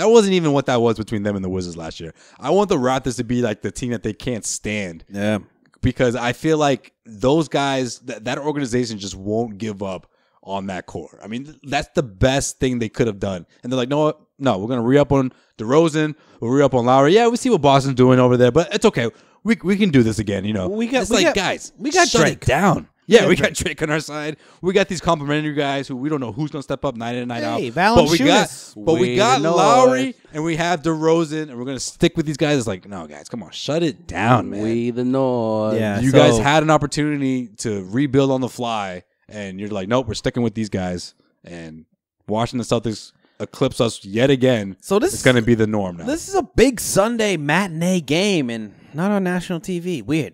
wasn't even what that was between them and the Wizards last year. I want the Raptors to be like the team that they can't stand. Yeah. Because I feel like those guys, that organization just won't give up on that core. I mean, that's the best thing they could have done. And they're like, no, we're going to re-up on DeRozan. We'll re-up on Lowry. Yeah, we see what Boston's doing over there, but it's okay. We can do this again, you know. Guys, we got shut Drake. it down. Yeah, we got Drake on our side. We got these complimentary guys who we don't know who's going to step up night in and night out. But we got Lowry and we have DeRozan, and we're going to stick with these guys. It's like, no, guys, come on, shut it down, man. We the North. Yeah, You guys had an opportunity to rebuild on the fly, and you're like, nope, we're sticking with these guys. And watching the Celtics eclipse us yet again, So this is going to be the norm now. This is a big Sunday matinee game and not on national TV. Weird.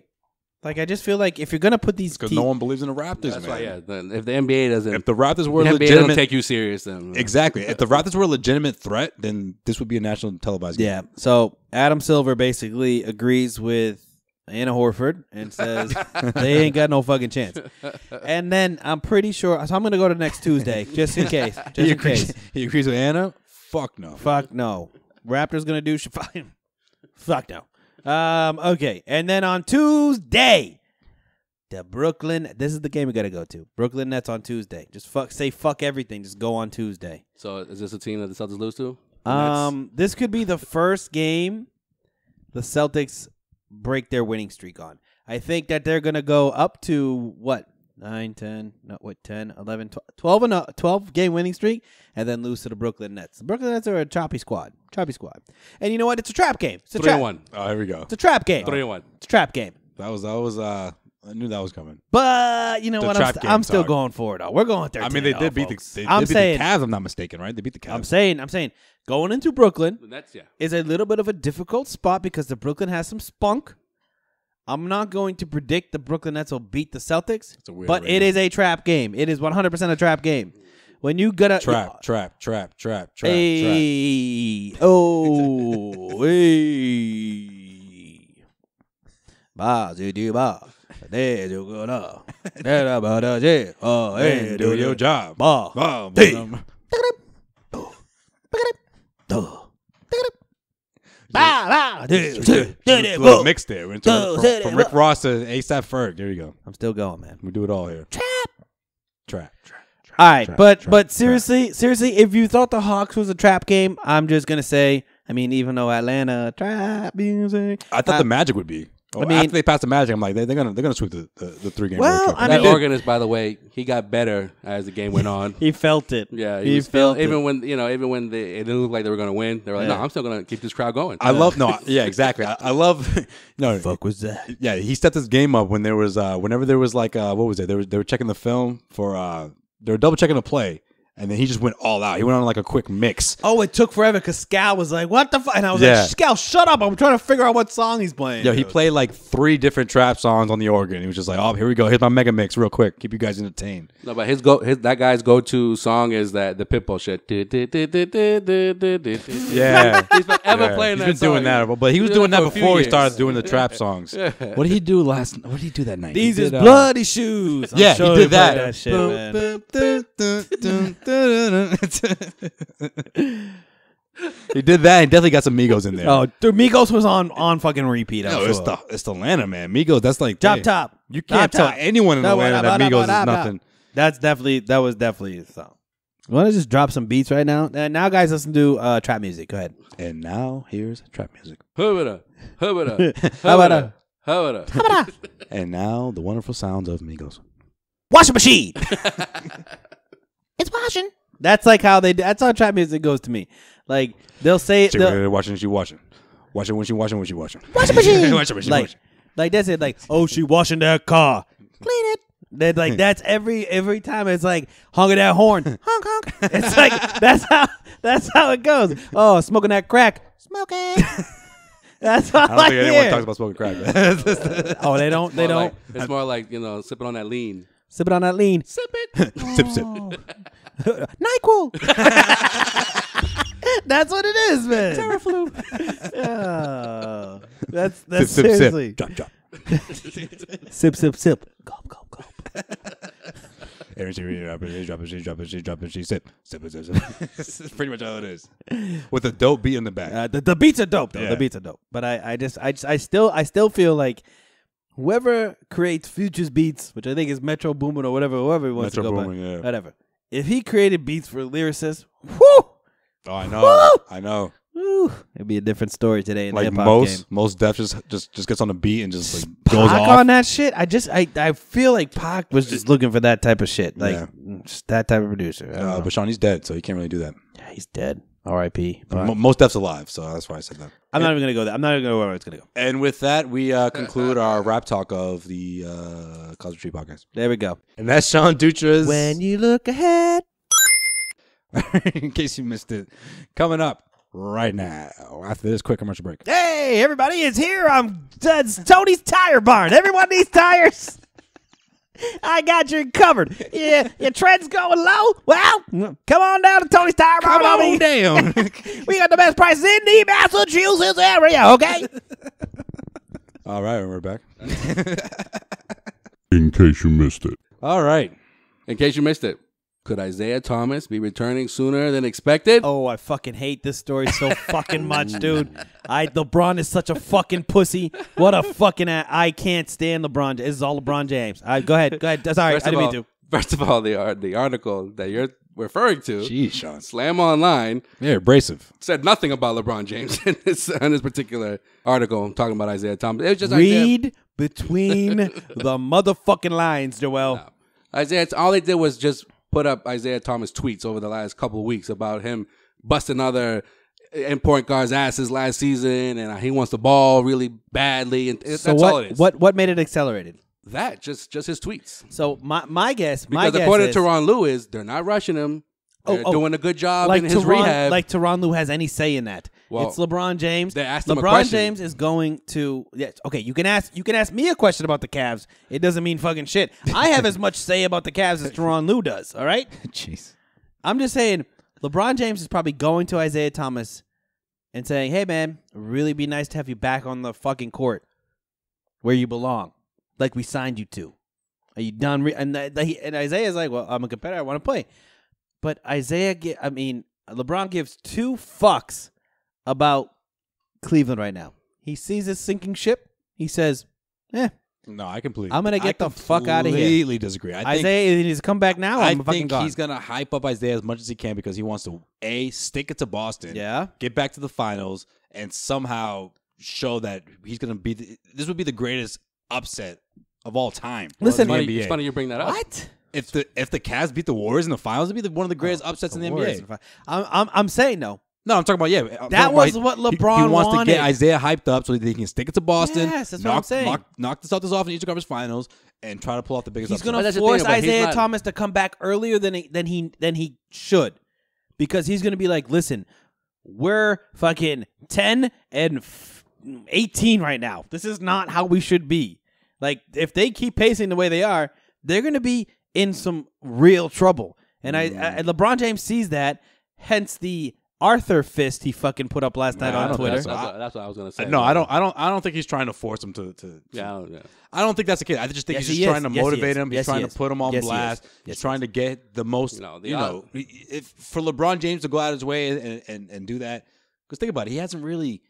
Like, I just feel like if you're gonna put these, Because no one believes in the Raptors, That's man. why, yeah. If the NBA doesn't, If the Raptors were the a NBA legitimate, don't take you serious, then exactly. If the Raptors were a legitimate threat, then this would be a national televised game. yeah. So Adam Silver basically agrees with Anna Horford and says they ain't got no fucking chance. And then I'm pretty sure, so I'm gonna go to next Tuesday just in case. Just in case. He agrees with Anna. Fuck no. Fuck no. Raptors gonna do shit. Fuck no. Okay, and then on Tuesday, the Brooklyn. This is the game we gotta go to. Brooklyn Nets on Tuesday. Just say fuck everything. Just go on Tuesday. So is this a team that the Celtics lose to? This could be the first game the Celtics break their winning streak on. I think that they're gonna go up to what 9, 10, 10, 11, 12 game winning streak, and then lose to the Brooklyn Nets. The Brooklyn Nets are a choppy squad. And you know what? It's a trap game. It's a 3-1. Oh, here we go. It's a trap game. 3-1. It's a trap game. That was. I knew that was coming. But you know The what? trap I'm game still talk. going for it. Though. We're going 13. I mean, they did beat the Cavs. I'm not mistaken, right? They beat the Cavs. I'm saying, going into Brooklyn The Nets, yeah. is a little bit of a difficult spot because the Brooklyn has some spunk. I'm not going to predict the Brooklyn Nets will beat the Celtics, but it is a trap game. It is 100% a trap game. When you gotta trap. Hey, oh, hey, ba, do ba, there you go now. Oh, hey, do your job. ba, Little mix there. From Rick Ross to ASAP Ferg. There you go. I'm still going, man. We do it all here. Trap. All right, but seriously, if you thought the Hawks was a trap game, I'm just gonna say, I mean, even though Atlanta trap music, I thought the Magic would be. I mean, after they passed the Magic, I'm like, they're gonna sweep the 3-game Well, road trip. I That mean, organist, by the way, he got better as the game went on. he felt it. Yeah, he was still, felt it. even when it didn't look like they were going to win. They were like, Yeah. no, I'm still going to keep this crowd going. I love exactly. I love Fuck was that? Yeah, he stepped his game up when there was whenever there was like what was it? They were checking the film for they were double checking the play. And then he just went all out. He went on like a quick mix. Oh, it took forever because Scal was like, "What the fuck?" And I was Yeah. like, "Scal, shut up! I'm trying to figure out what song he's playing." Yo, he played like 3 different trap songs on the organ. He was just like, "Oh, here we go. Here's my mega mix, real quick. Keep you guys entertained." No, but that guy's go-to song is that the Pitbull shit. Yeah, He's forever playing that He's been song. doing that, but he was He did doing that for a few before he years. started doing the trap songs. What did he do What did he do that night? These He is did, bloody shoes. I'm Yeah, sure he did played that. shit, man. He did that. And definitely got some Migos in there. Oh, dude, Migos was on fucking repeat. I'm no, sure. it's the Atlanta, man. Migos. That's like Top hey, top. You can't Top, tell top. anyone in Atlanta that Migos is nothing. That was definitely a song. You want to just drop some beats right now? Now, guys, listen to trap music. Go ahead. And now here's trap music. Hubba-da, hubba-da, Hubba-da. hubba-da. And now the wonderful sounds of Migos. Washing machine. It's washing. That's like how that's how trap music goes to me. Like they'll say She watching. Washing when she washing. washing machine. Washing machine. Like that's it. Like, oh, she washing that car. Clean it. That like that's every time it's like honking that horn. Honk honk. It's like that's how it goes. Oh, smoking that crack. Smoking. That's all I don't think anyone hear. talks about smoking crack. Oh, they don't. It's more like, sipping on that lean. Sip it on that lean. Sip it. Sip, sip. NyQuil. That's what it is, man. Terraflu. Oh, that's Sip, sip, seriously. sip. Drop, drop. Sip, sip, sip. Gulp, gulp, gulp. Every she drop it, she drop it, she drop it, she sip, sip, sip, sip. That's pretty much all it is. With a dope beat in the back. The beats are dope, though. Yeah. The beats are dope. But I still feel like whoever creates Future's beats, which I think is Metro Boomin or whoever he wants Metro to go Boomin, by, yeah. whatever. If he created beats for lyricists, whoo, Oh, I know. Woo! I know. woo, it'd be a different story today in the Like hip hop game. most Def just gets on the beat and just like goes Pac off. on that shit. I feel like Pac was just looking for that type of shit, like Yeah. just that type of producer. I don't know. But Sean, he's dead, so he can't really do that. Yeah, he's dead. R.I.P. Most Def's alive, so that's why I said that. I'm not even gonna go there. I'm not even gonna go where it's gonna go. And with that, we conclude our rap talk of the Causeway Street podcast. There we go. And that's Sean Dutra's. When you look ahead. In case you missed it, coming up right now after this quick commercial break. Hey, everybody is here. It's Tony's Tire Barn. Everyone needs tires. I got you covered. Yeah, your tread's going low. Well, come on down to Tony's Tire Barn. Come on down. We got the best prices in the Massachusetts area, okay? All right, we're back. In case you missed it. All right. In case you missed it, could Isaiah Thomas be returning sooner than expected? Oh, I fucking hate this story so fucking much, dude. LeBron is such a fucking pussy. What a fucking I can't stand LeBron. This is all LeBron James. Go ahead. Sorry, I didn't mean to. First of all, the article that you're referring to, Jeez, Sean. Slam Online, Yeah, abrasive. said nothing about LeBron James in this particular article. I'm talking about Isaiah Thomas. It was just Read between the motherfucking lines, Joel. No. Isaiah. All they did was just put up Isaiah Thomas tweets over the last couple of weeks about him busting other point guards' asses last season, and he wants the ball really badly. And So that's all it is. what made it accelerated? That just his tweets. So my guess, Because according to Teron Lewis, they're not rushing him. They're doing a good job in his rehab. Like Teron Lue has any say in that? Well, it's LeBron James. they asked him a LeBron question. James is going to. Yes, okay, you can ask me a question about the Cavs. It doesn't mean fucking shit. I have as much say about the Cavs as Teron Lue does. All right. Jeez. I'm just saying, LeBron James is probably going to Isaiah Thomas and saying, "Hey, man, really be nice to have you back on the fucking court where you belong, like we signed you to. Are you done?" And Isaiah's like, "Well, I'm a competitor. I want to play." But LeBron gives two fucks about Cleveland right now. He sees a sinking ship. He says, No, I completely. I'm gonna get the fuck outta here. Completely disagree. I think, Isaiah needs to come back now. I I'm fucking think gone. he's gonna hype up Isaiah as much as he can because he wants to stick it to Boston. Yeah. Get back to the finals and somehow show that he's gonna be. This would be the greatest upset of all time. Listen, in the It's NBA. funny you bring that up. What? If the Cavs beat the Warriors in the finals, it'd be one of the greatest upsets in the NBA. I'm saying no. No, I'm talking about That was what LeBron He wants wanted. to get Isaiah hyped up so that he can stick it to Boston. Yes, that's what I'm saying. Knock the Celtics off in the Eastern Conference Finals and try to pull off the biggest. He's upset. going to That's the force thing, but he's Isaiah not- Thomas to come back earlier than he should, because he's going to be like, listen, we're fucking 10 and 18 right now. This is not how we should be. Like, if they keep pacing the way they are, they're going to be in some real trouble. And LeBron James sees that, hence the Arthur fist he fucking put up last night I on don't Twitter. think so. That's what I was gonna say. No, I don't think he's trying to force him to. Yeah. I don't think that's the case. I just think Yes, he's he just is. trying to Yes, he motivate is. him. He's Yes, he trying is. to put him on Yes, he blast. is. He's Yes, he trying to get the most. If for LeBron James to go out his way and do that, because think about it, he hasn't really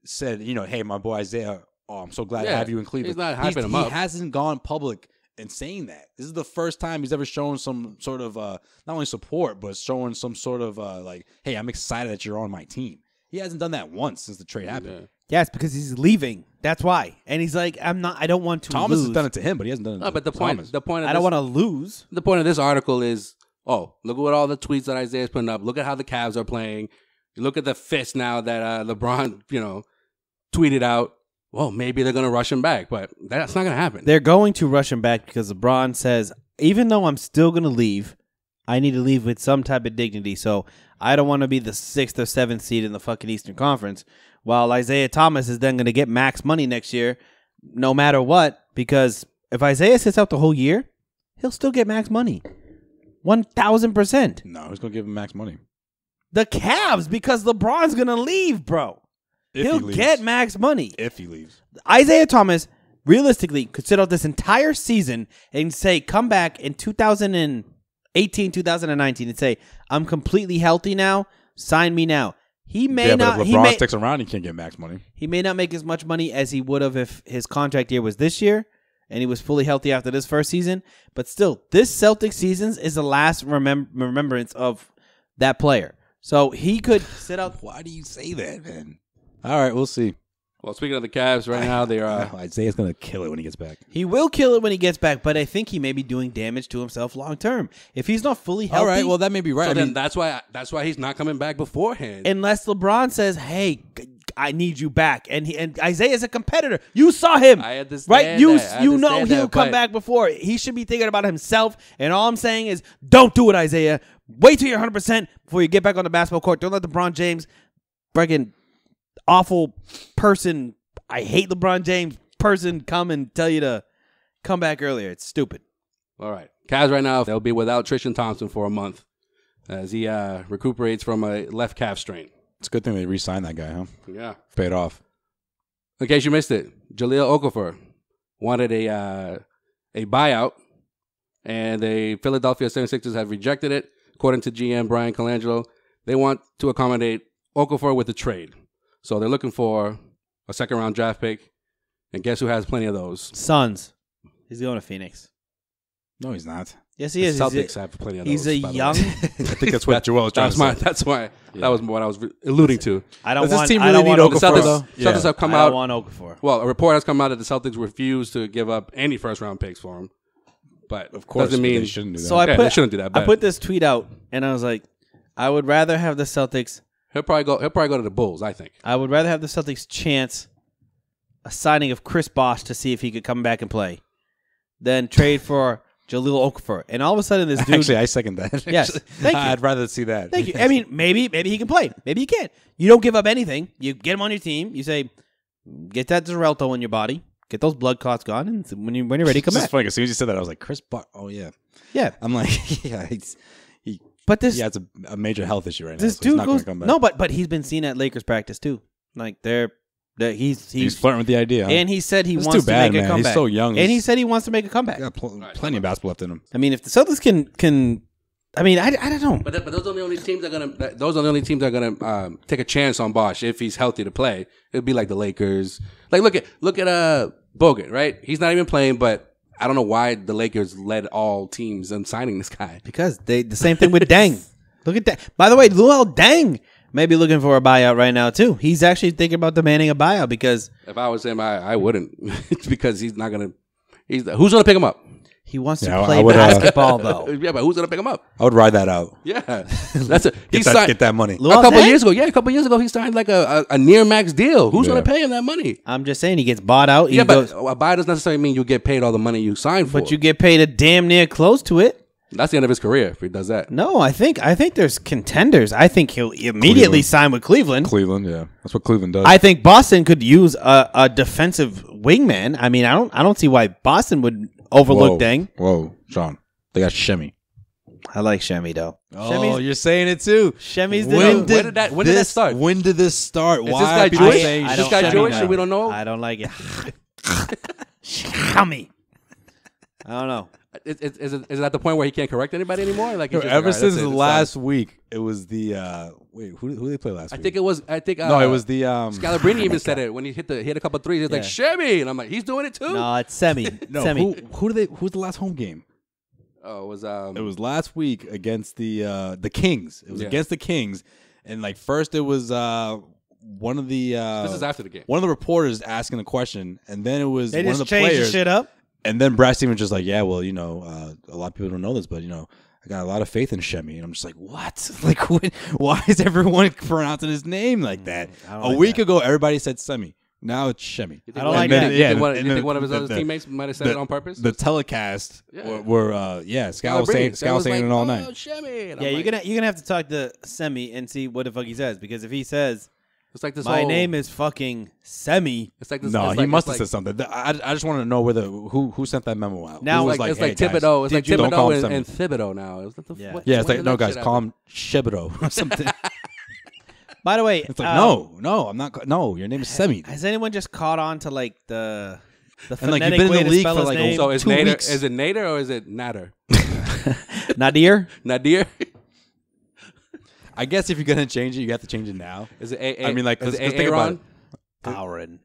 said, hey, my boy Isaiah. Oh, I'm so glad to Yeah, have you in Cleveland. he's not hyping him He up. hasn't gone public and saying that. This is the first time he's ever shown some sort of not only support, but showing some sort of like, hey, I'm excited that you're on my team. He hasn't done that once since the trade happened. Yeah. Yes, because he's leaving. That's why. And he's like, I don't want to Thomas lose. has done it to him, but he hasn't done it No, to but the Thomas. point of I don't want to lose. The point of this article is, look at all the tweets that Isaiah's putting up. Look at how the Cavs are playing. You look at the fist now that LeBron, tweeted out. Well, maybe they're going to rush him back, but that's not going to happen. They're going to rush him back because LeBron says, even though I'm still going to leave, I need to leave with some type of dignity. So I don't want to be the 6th or 7th seed in the fucking Eastern Conference, while Isaiah Thomas is then going to get max money next year, no matter what, because if Isaiah sits out the whole year, he'll still get max money. 1,000%. No, who's gonna give him max money? The Cavs, because LeBron's gonna leave, bro. He'll get max money if he leaves. Isaiah Thomas, realistically, could sit out this entire season and say, come back in 2018, 2019, and say, I'm completely healthy now. Sign me now. He may not. But if LeBron sticks around, he can't get max money. He may not make as much money as he would have if his contract year was this year and he was fully healthy after this first season. But still, this Celtics season is the last remembrance of that player. So he could sit out. Why do you say that, man? All right, we'll see. Well, speaking of the Cavs, right now they are. Isaiah's gonna kill it when he gets back. He will kill it when he gets back, but I think he may be doing damage to himself long term if he's not fully healthy. All right, well that may be right. So then that's why he's not coming back beforehand. Unless LeBron says, "Hey, I need you back," and Isaiah's a competitor. You saw him, I understand, right? You know he'll come back before. He should be thinking about himself. And all I'm saying is, don't do it, Isaiah. Wait till you're 100% before you get back on the basketball court. Don't let LeBron James, friggin' awful person. I hate LeBron James person come and tell you to come back earlier. It's stupid. All right. Cavs right now, they'll be without Tristan Thompson for a month as he recuperates from a left calf strain. It's a good thing they re-signed that guy, huh? Yeah. Paid off. In case you missed it, Jahlil Okafor wanted a buyout, and the Philadelphia 76ers have rejected it. According to GM Brian Colangelo, they want to accommodate Okafor with a trade. So they're looking for a second-round draft pick, and guess who has plenty of those? Suns. He's going to Phoenix. No, he's not. Yes, he is. Celtics have plenty of those. He's a young. I think that's what Joel was trying to say. That's why. Yeah. That was what I was alluding to. I don't Does want. this team I really don't need want Okafor, Okafor. though? Celtics have come I out. don't want Okafor. Well, a report has come out that the Celtics refuse to give up any first-round picks for him. But Of course, doesn't mean they shouldn't do that. So I they shouldn't do that. I But put this tweet out, and I was like, I would rather have the Celtics. he'll probably go to the Bulls. I think. I would rather have the Celtics chance a signing of Chris Bosh to see if he could come back and play than trade for Jahlil Okafor. And all of a sudden, this dude. Actually, I second that. Yes. Thank you. I'd rather see that. Thank you. I mean, maybe he can play. Maybe he can't. You don't give up anything. You get him on your team. You say, get that Xarelto in your body. Get those blood clots gone. And when you're ready, come It's back. funny. As soon as you said that, I was like, Chris Buck. Oh, yeah. Yeah. I'm like, yeah, he has a major health issue right now. This So he's dude not gonna goes. come back. No, but he's been seen at Lakers practice too. Like he's flirting with the idea. Huh? and he said he That's wants too bad, to make man. a comeback. He's so young. And he said he wants to make a comeback. He got plenty of basketball left in him. I mean, if the Celtics can, I mean, I don't know. But those are the only teams that are gonna take a chance on Bosh if he's healthy to play. It'd be like the Lakers. Like look at Bogut, right? He's not even playing, but I don't know why the Lakers led all teams in signing this guy. Because the same thing with Deng. Look at that. By the way, Luol Deng may be looking for a buyout right now too. He's actually thinking about demanding a buyout because if I was him, I wouldn't. It's because he's not gonna. Who's gonna pick him up? he wants to Yeah, play I would, basketball though. Yeah, but who's gonna pick him up? I would ride that out. Yeah, that's it. Get that money. A Luol couple Deng? years ago. Yeah, a couple years ago, he signed like a near max deal. Who's gonna pay him that money? I'm just saying he gets bought out. Yeah, but a buy doesn't necessarily mean you get paid all the money you signed for. but you get paid a damn near close to it. That's the end of his career if he does that. No, I think there's contenders. I think he'll immediately sign with Cleveland. Cleveland, yeah, that's what Cleveland does. I think Boston could use a defensive wingman. I mean, I don't see why Boston would overlook Deng. Whoa, Sean, they got Shemi. I like Shemi though. Oh, you're saying it too. Shemi's the When did that start? When did this start? Is Why this guy are people Jewish? saying Is this guy Shemi Jewish now? and we don't know? I don't like it. Shemi. I don't know. Is it at the point where he can't correct anybody anymore? Like he's just Ever like, all right, since that's it, it's last week, it was the wait. Who did they play last done. week? I think no, it was the Scalabrini even said it when he hit a couple threes. He's like Shemi, and I'm like, he's doing it too. No, it's Semi. no. Semi. Who's the last home game? Oh, it was It was last week against the Kings. It was Yeah. against the Kings, and like first it was one of the this is after the game. one of the reporters asking the question, and then it was They one just of the changed players. the shit up. And then Brad Stevens just like, yeah, well, you know, a lot of people don't know this, but you know, I got a lot of faith in Shemi, and I'm just like, what? Like, why is everyone pronouncing his name like that? A week ago, everybody said Semi. Now it's Shemi. I don't like And then- that. You think and one of his other the- teammates might have said it on purpose? The telecast were Scal was saying it all night. Shemi. And Yeah, I'm you're gonna have to talk to Semi and see what the fuck he says, because if he says It's like this. My whole, name is fucking Semi. It's like this. No, it's he like, must it's have said something. I just want to know who sent that memo out. Now Who It's was like, it's hey, like guys, Thibodeau. It's like don't call him Thibodeau and Semi. Thibodeau now. It's like Yeah. Yeah, it's when like, did no, that guys, shit call happen? him Shibido or something. By the way, It's like, no, I'm not. No, your name is Semi. Has anyone just caught on to like the And like you've phonetic been in way the to league spell for his like name? So is 2 Nader? weeks. Is it Nader or is it Nader? Nadir? Nadir? I guess if you're gonna change it, you have to change it now. Is it A? I mean, like, is 'cause it think about Aaron? it. Aaron.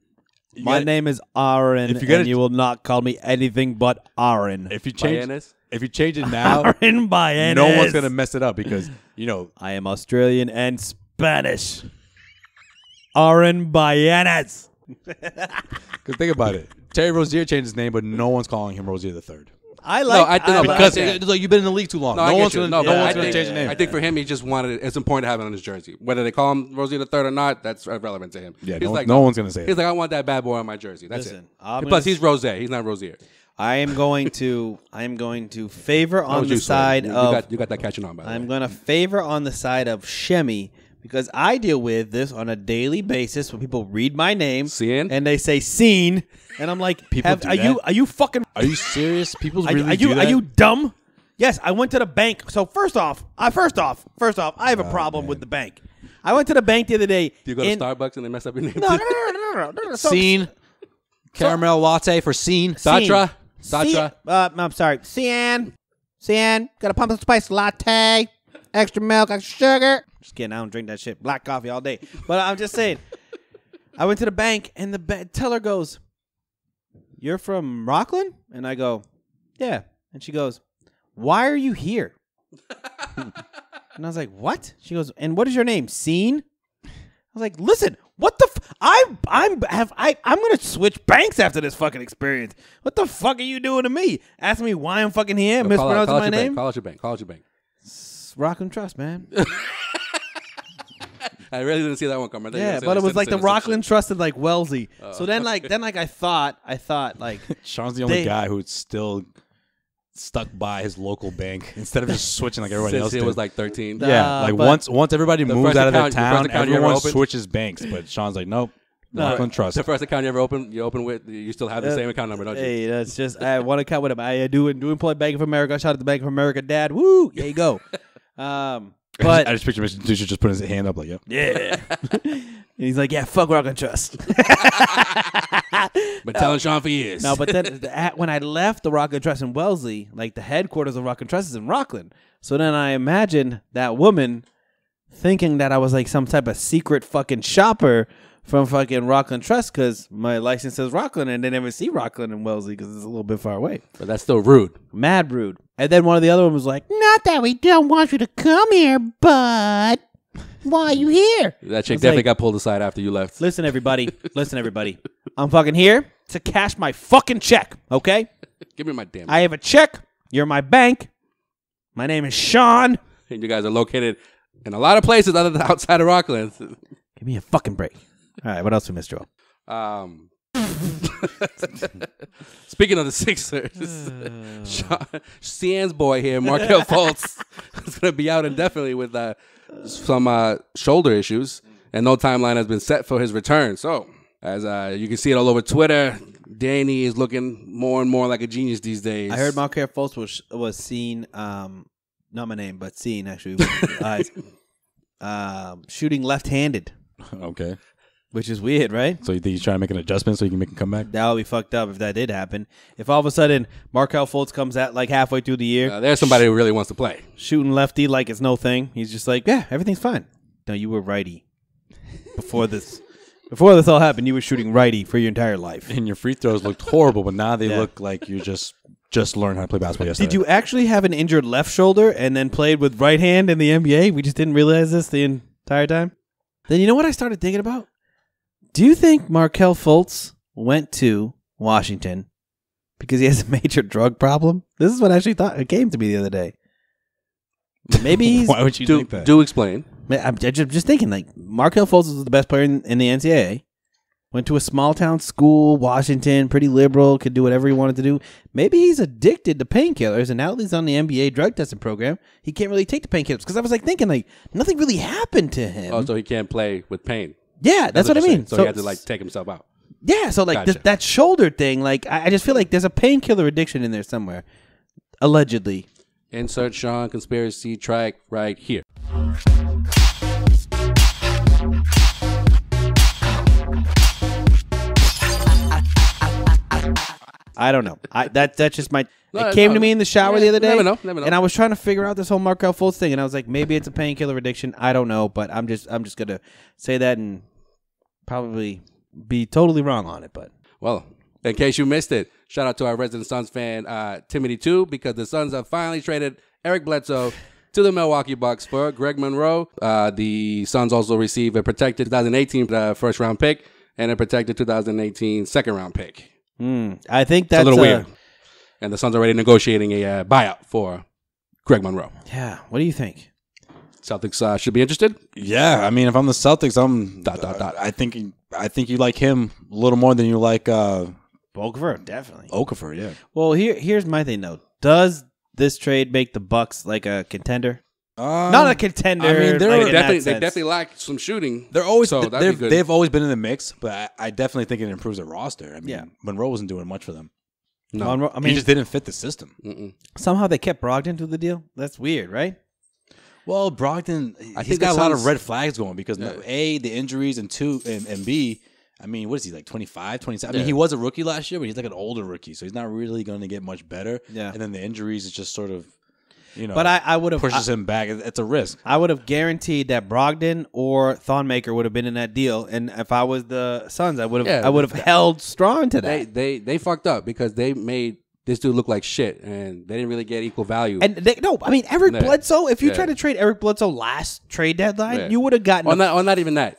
You My gotta- name is Aaron, If you gotta- and you will not call me anything but Aaron. If you change, Bayanes? if you change it now, Aaron Bayanes. no one's gonna mess it up because I am Australian and Spanish. Aaron Bayanes. Because think about it. Terry Rozier changed his name, but no one's calling him Rozier the Third I like. I think- because I- it's like you've been in the league too long. No, I No get one's you. gonna, No, no but one's I gonna think- change the name. I think for him, he just wanted it. It's important to have it on his jersey. Whether they call him Rozier the Third or not, that's irrelevant to him. Yeah, He's no one's gonna say He's it. like, I want that bad boy on my jersey. That's Listen, it. I'm Plus, gonna- he's Rose. He's not Rozier. I am going to favor on the You, side you of. you got that catching on. By the I'm way. going to favor on the side of Shemi because I deal with this on a daily basis when people read my name Seen? and they say "seen," and I'm like, People do are that? you fucking? Are you serious? People Are, really are do you that? are you dumb? Yes, I went to the bank. So first off, I have a problem with the bank. I went to the bank the other day. Do you go to Starbucks and they mess up your name? No. Scene caramel latte for scene. Satra. I'm sorry. Cyan, got a pumpkin spice latte, extra milk, extra sugar. Just kidding. I don't drink that shit. Black coffee all day. But I'm just saying. I went to the bank and the teller goes, "You're from Rockland?" And I go, "Yeah." And she goes, "Why are you here?" And I was like, "What?" She goes, "And what is your name? Scene?" I was like, "Listen, what the I'm gonna switch banks after this fucking experience. What the fuck are you doing to me? Asking me why I'm fucking here, mispronouncing my name? Call it your bank. Call it your bank. Rockland Trust, man. I really didn't see that one coming. Yeah, but it was like the Rockland Trust and like Wellesley. So then I thought like Sean's the only They- guy who's still stuck by his local bank instead of just switching like everybody else Since he did. was like 13. Yeah, like but- once everybody moves first out of their account- the first town, account you ever everyone opened? switches banks. But Sean's like, nope, Rockland Trust. The first account you ever opened, you still have the same account number, don't you? Hey, that's just I have one account with him. I do employ Bank of America. Shout out to Bank of America, Dad. Woo, there you go. But I just picture Mr. Dusha just putting his hand up like, yep. yeah, and he's like, yeah, fuck Rockland Trust. Been telling Sean for years. No, but then when I left the Rockland Trust in Wellesley, like the headquarters of Rockland Trust is in Rockland. So then I imagined that woman thinking that I was like some type of secret fucking shopper from fucking Rockland Trust because my license says Rockland and they never see Rockland in Wellesley because it's a little bit far away. But that's still rude. Mad rude. And then one of the other ones was like, not that we don't want you to come here, but why are you here? That chick was definitely like- got pulled aside after you left. Listen, everybody. I'm fucking here to cash my fucking check, okay? Give me my damn. I have a check. You're my bank. My name is Sean. And you guys are located in a lot of places other than outside of Rockland. Give me a fucking break. All right, what else we missed, Joel? Speaking of the Sixers, Cian's boy here, Markelle Fultz, is going to be out indefinitely with some shoulder issues, and no timeline has been set for his return. So, as you can see it all over Twitter, Danny is looking more and more like a genius these days. I heard Markelle Fultz was seen, not my name, but seen actually, with eyes, shooting left-handed, Okay. which is weird, right? So you think he's trying to make an adjustment so he can make him come back? That would be fucked up if that did happen. If all of a sudden Markelle Fultz comes out like halfway through the year, There's somebody who really wants to play. shooting lefty like it's no thing, he's just like, yeah, everything's fine. No, you were righty before this. Before this all happened, you were shooting righty for your entire life. And your free throws looked horrible, but now they Yeah. look like you just learned how to play basketball yesterday. Did you actually have an injured left shoulder and then played with right hand in the NBA? We just didn't realize this the entire time. Then you know what I started thinking about? Do you think Markelle Fultz went to Washington because he has a major drug problem? This is what I actually thought. It came to me the other day. Maybe he's. Why would you think that? Do explain. I'm just thinking, like, Markelle Fultz was the best player in the NCAA. Went to a small town school, Washington, pretty liberal, could do whatever he wanted to do. Maybe he's addicted to painkillers, and now that he's on the NBA drug testing program, he can't really take the painkillers. Because I was like thinking, like, nothing really happened to him. Oh, so he can't play with pain. Yeah, that's what I you're mean. saying. So he had to like take himself out. Yeah, so like Gotcha. that shoulder thing, like I just feel like there's a painkiller addiction in there somewhere, allegedly. Insert Sean conspiracy track right here. I don't know. That's just my. It came to me in the shower the other day. Never know. And I was trying to figure out this whole Markelle Fultz thing, and I was like, maybe it's a painkiller addiction. I don't know, but I'm just gonna say that and probably be totally wrong on it. But Well, in case you missed it, shout out to our resident Suns fan, Timothy 2, because the Suns have finally traded Eric Bledsoe to the Milwaukee Bucks for Greg Monroe. The Suns also receive a protected 2018 first-round pick and a protected 2018 second-round pick. I think that's It's a little weird. And the Suns are already negotiating a buyout for Greg Monroe. Yeah. What do you think? Celtics should be interested. Yeah, I mean, if I'm the Celtics, I'm. I think you like him a little more than you like Okafor, definitely. Okafor. Yeah. Well, here's my thing though. Does this trade make the Bucks like a contender? Not a contender. I mean, They definitely lack some shooting. They're always So that'd be good. they've always been in the mix, but I definitely think it improves their roster. I mean, Yeah. Monroe wasn't doing much for them. No. Monroe, I He mean, just didn't fit the system. somehow they kept Brogdon to the deal. That's weird, right? Well, Brogdon, I he's think got the a lot of Suns- red flags going because Yeah. A, the injuries, and two, and B, I mean, what is he, like 25, 27? I mean, Yeah. he was a rookie last year, but he's like an older rookie, so he's not really going to get much better. Yeah. And then the injuries is just sort of, But I would have pushes him back. It's a risk. I would have guaranteed that Brogdon or Thonmaker would have been in that deal, and if I was the Suns, I would have held strong to that. They fucked up because they made this dude look like shit, and they didn't really get equal value. And Eric Yeah. Bledsoe. If you Yeah. tried to trade Eric Bledsoe last trade deadline, Yeah. you would have gotten. or not even that.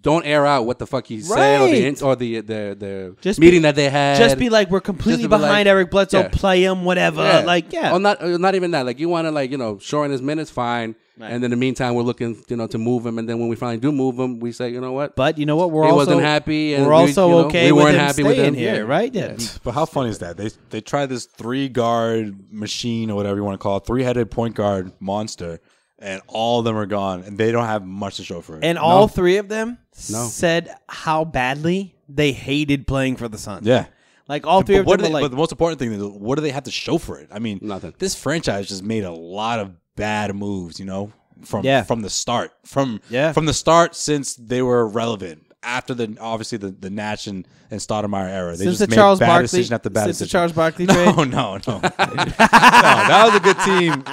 Don't air out what the fuck he said Right. or the Just meeting that they had. just be like, we're completely Just be behind like, Eric Bledsoe. yeah. Play him, whatever. Or not even that. Like you want to shorten his minutes, fine. Right. And then in the meantime, we're looking to move him. And then when we finally do move him, we say, you know what? But you know what? He wasn't happy, and we're also okay. we with weren't him happy with staying him here, Yeah. right? Yeah. But how funny is that? They tried this 3-guard machine or whatever you want to call it, 3-headed point guard monster, and all of them are gone, and they don't have much to show for it. And all three of them No. said how badly they hated playing for the Suns. yeah. Like all three of them were like, but the most important thing is, what do they have to show for it? I mean, Nothing. This franchise just made a lot of bad moves, from the start. From the start since they were relevant. After obviously the Natch and Stoudemire era, they since just the made Charles bad Barkley, decision after bad since decision. the Charles Barkley No, trade. no, that was a good team.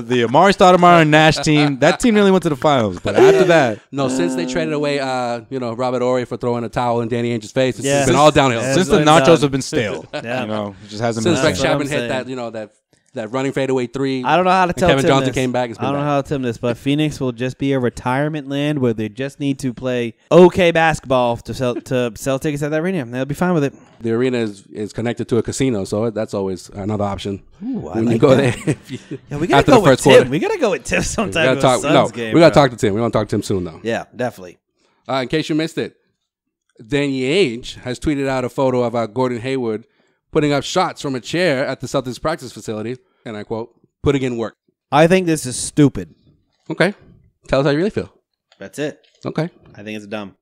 The Amari Stoudemire and Nash team. That team nearly went to the finals, but after that, No, since they traded away, Robert Horry for throwing a towel in Danny Ainge's face, it's Yeah. been all downhill. Yeah. since the it's nachos done. have been stale, Yeah. it just hasn't Since been. Rex the same. what I'm Chapman hit saying. that running fadeaway 3, I don't know how to tell Kevin Tim Johnson this. came back. It's been I don't know bad. how to tell him this, but Phoenix will just be a retirement land where they just need to play okay basketball to sell tickets at that arena. They'll be fine with it. The arena is connected to a casino, so that's always another option. Ooh, I when you like go that. there. Yeah, we gotta After go the with first Tim. quarter. We gotta go with Tim We sometime. gotta to a talk. Suns game, We gotta bro. talk to Tim. We want to talk to Tim soon, though. Yeah, definitely. In case you missed it, Danny Ainge has tweeted out a photo of Gordon Hayward putting up shots from a chair at the Celtics practice facility, and I quote, "putting in work." I think this is stupid. Okay, tell us how you really feel. That's it. Okay, I think it's dumb.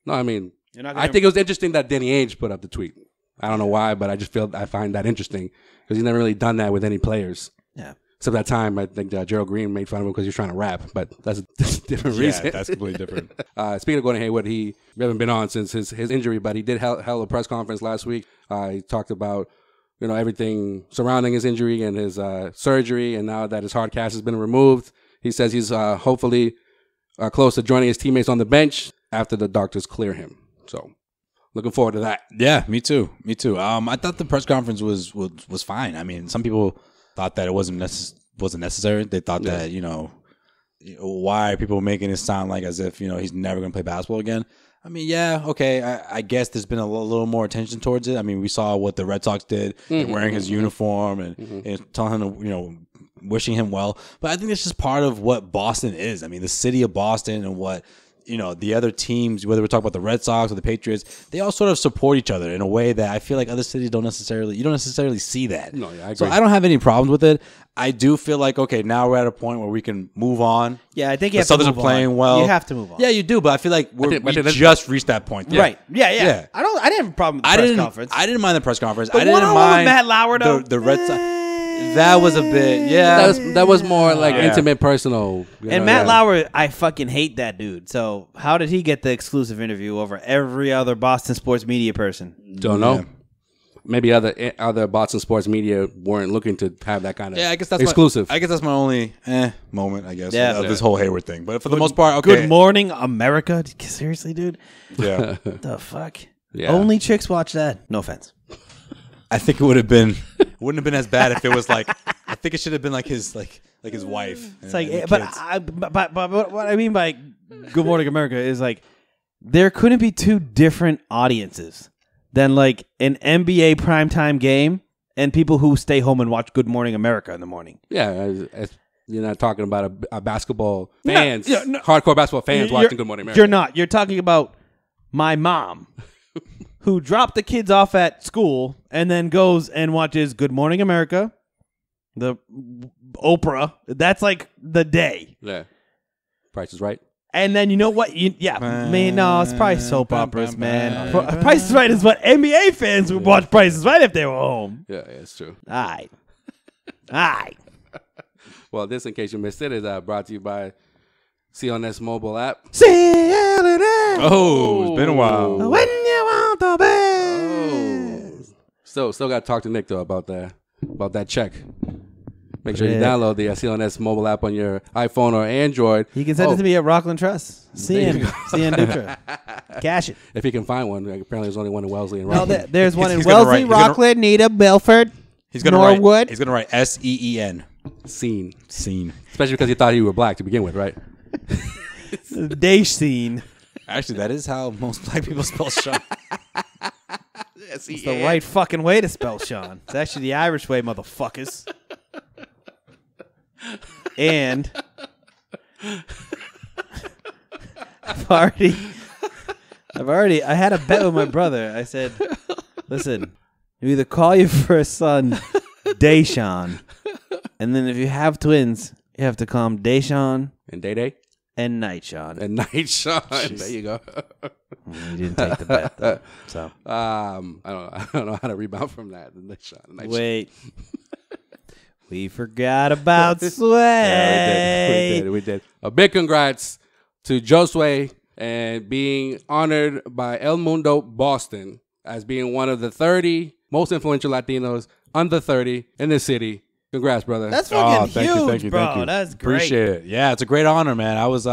no, I mean, You're not I gonna- think it was interesting that Danny Ainge put up the tweet. I don't know why, but I find that interesting because he's never really done that with any players. Yeah. Except that time, I think Gerald Green made fun of him because he was trying to rap, but that's a different reason. Yeah, that's completely different. Speaking of Gordon Hayward, we haven't been on since his injury, but he did held a press conference last week. He talked about everything surrounding his injury and his surgery, and now that his hard cast has been removed, he says he's hopefully close to joining his teammates on the bench after the doctors clear him. So, looking forward to that. Yeah, me too. I thought the press conference was fine. I mean, some people thought that it wasn't necessary. They thought that why are people making it sound like as if he's never going to play basketball again? I mean, yeah, okay. I guess there's been a little more attention towards it. I mean, we saw what the Red Sox did, wearing his uniform and telling him to, wishing him well. But I think it's just part of what Boston is. I mean, the city of Boston and what the other teams, whether we're talking about the Red Sox or the Patriots, they all sort of support each other in a way that I feel like other cities you don't necessarily see that. No, yeah, I agree. So I don't have any problems with it. I do feel like, okay, now we're at a point where we can move on. Yeah, I think you The have to Celtics move are playing on. well. You have to move on. Yeah, you do, but I feel like we that's- just reached that point. Yeah. Right. Yeah. I didn't have a problem with the press conference. I didn't mind the press conference. The I didn't one-on-one mind with Matt Lauer, though. the Red Sox. That was a bit, yeah. That was more like intimate, personal. And Matt Lauer, I fucking hate that dude. So how did he get the exclusive interview over every other Boston sports media person? Don't know. Maybe other Boston sports media weren't looking to have that kind of I guess that's exclusive. I guess that's my only moment, I guess, Yeah. of this whole Hayward thing. But for the most part, okay. Good Morning America. Seriously, dude? Yeah. The fuck? Yeah. Only chicks watch that. No offense. I think it wouldn't have been as bad if it was like, I think it should have been like his wife. It's like, and the but kids. what I mean by Good Morning America is like, there couldn't be two different audiences than like an NBA primetime game and people who stay home and watch Good Morning America in the morning. Yeah, you're not talking about a basketball fans, No. hardcore basketball fans watching Good Morning America. You're not. You're talking about my mom who dropped the kids off at school and then goes and watches Good Morning America, the Oprah. That's like the day. Yeah, Price is Right. And then you know what? No, it's probably soap operas, man. Price is Right is what NBA fans would watch Price is Right if they were home. Yeah, it's true. All right. Well, this, in case you missed it, is brought to you by CLNS mobile app. Oh, it's been a while. When you want the best. Still got to talk to Nick though about that check. Make sure you download the CLNS mobile app on your iPhone or Android. You can send it to me at Rockland Trust. CN Dutra. Cash it. If you can find one. Apparently, there's only one in Wellesley and No, Rockland. there's one in He's gonna Wellesley, write- he's gonna- Rockland, Needham, Milford, He's gonna Norwood. He's gonna write SEEN. Scene. Scene. Especially because you thought you were black to begin with, right? Day scene. Actually, that is how most black people spell Sean. It's the right fucking way to spell Sean. It's actually the Irish way, motherfuckers. And I had a bet with my brother. I said, listen, you either call your first son Deshaun, and then if you have twins, you have to call him Deshaun And Day and Night Sean. and Night Sean. There you go. We didn't take the bet, though. So I don't know how to rebound from that. The Night Sean. Night Sean. wait. We forgot about Sway. We did. A big congrats to Causeway and being honored by El Mundo Boston as being one of the 30 most influential Latinos under 30 in the city. Congrats, brother. That's fucking thank huge, you, bro. thank you. That's great. Appreciate it. Yeah, it's a great honor, man. I've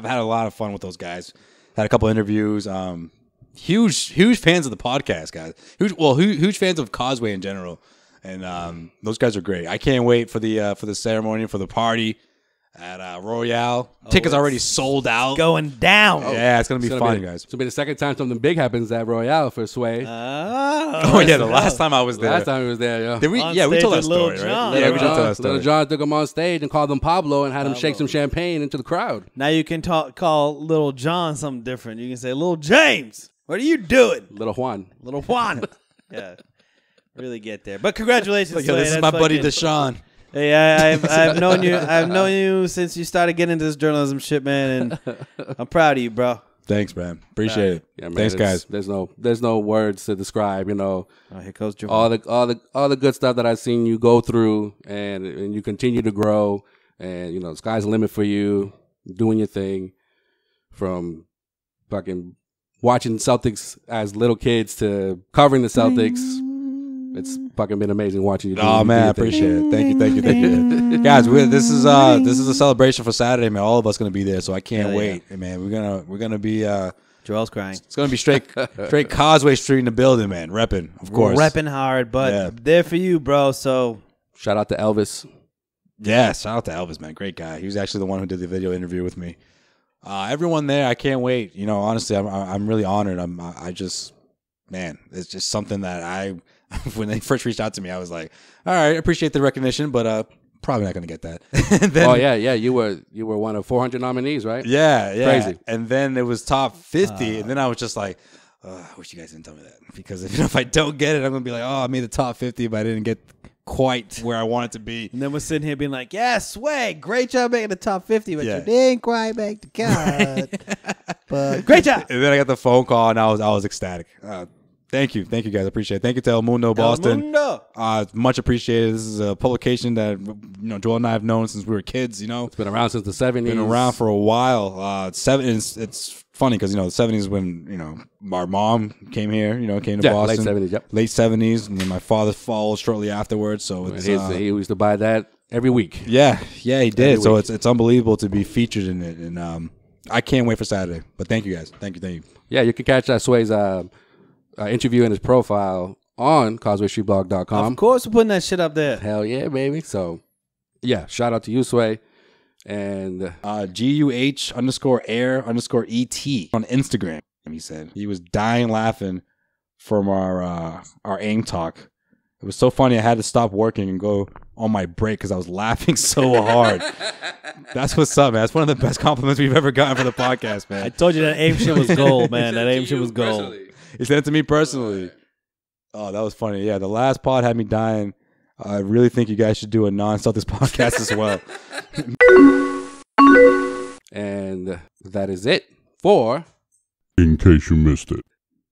had a lot of fun with those guys. Had a couple interviews. Huge fans of the podcast, guys. Huge fans of Causeway in general. And those guys are great. I can't wait for the ceremony, for the party at Royale. Tickets already sold out. Going down. Yeah, it's gonna be fun, guys. It's gonna be the second time something big happens at Royale for Sway. Oh yeah, the last time I was there. Last time he was there, yo. Did we? On Yeah, we stage told that with Lil story, Jon. right? Yeah, we did tell that Little story. John took him on stage and called him Pablo and had him shake some champagne into the crowd. Now you can call Little John something different. You can say, Little James, what are you doing? Little Juan. Little Juan. Yeah. Really get there. But congratulations, Like, yo, Sway. this is That's my buddy fucking- Deshaun. Hey, I've known you. I've known you since you started getting into this journalism shit, man, and I'm proud of you, bro. Thanks, man. Appreciate it. Yeah, man, Thanks, guys. There's no words to describe, Oh, here goes Joe. all the good stuff that I've seen you go through, and you continue to grow, and the sky's the limit for you, doing your thing, from fucking watching Celtics as little kids to covering the Celtics. It's fucking been amazing watching you. Oh man, I appreciate it. Thank you, guys. This is a celebration for Saturday, man. All of us gonna be there, so I can't Hell yeah. wait, Hey, man. We're gonna be. Joel's crying. It's gonna be straight Causeway Street in the building, man. Repping, of course. We're repping hard, but Yeah. there for you, bro. So Shout out to Elvis. Yeah, shout out to Elvis, man. Great guy. He was actually the one who did the video interview with me. Everyone there, I can't wait. Honestly, I'm really honored. Man, it's just something that when they first reached out to me, I was like, all right, I appreciate the recognition, but probably not going to get that. And then, Oh yeah, you were one of 400 nominees, right? yeah. Crazy. And then it was top 50, and then I was just like, I wish you guys didn't tell me that, because if I don't get it, I'm going to be like, oh, I made the top 50, but I didn't get quite where I want it to be. And then we're sitting here being like, yeah, Sway, great job making the top 50, but Yeah. you didn't quite make the cut. But great job. And then I got the phone call, and I was ecstatic. Thank you guys. I appreciate it. Thank you to El Mundo Boston. Much appreciated. This is a publication that Joel and I have known since we were kids. It's been around since the 70s. Been around for a while. It's funny because the 70s when our mom came here. Came to Boston. Late 70s. Yep. Late 70s, and then my father followed shortly afterwards. So it's he used to buy that every week. Yeah, he did. Every So week. it's unbelievable to be featured in it, and I can't wait for Saturday. But thank you guys. Thank you. Yeah, you can catch Sway's interview in his profile on CausewayStreetBlog.com. Of course, we're putting that shit up there. Hell yeah, baby. So, yeah, shout out to you, Sway. And GUH_air_ET on Instagram. He said he was dying laughing from our AIM talk. It was so funny. I had to stop working and go on my break because I was laughing so hard. That's what's up, man. That's one of the best compliments we've ever gotten for the podcast, man. I told you that AIM shit was gold, man. That AIM shit was gold. He said it to me personally. Oh, that was funny. Yeah, the last pod had me dying. I really think you guys should do a non-Celtics podcast as well. And that is it for In case you missed it.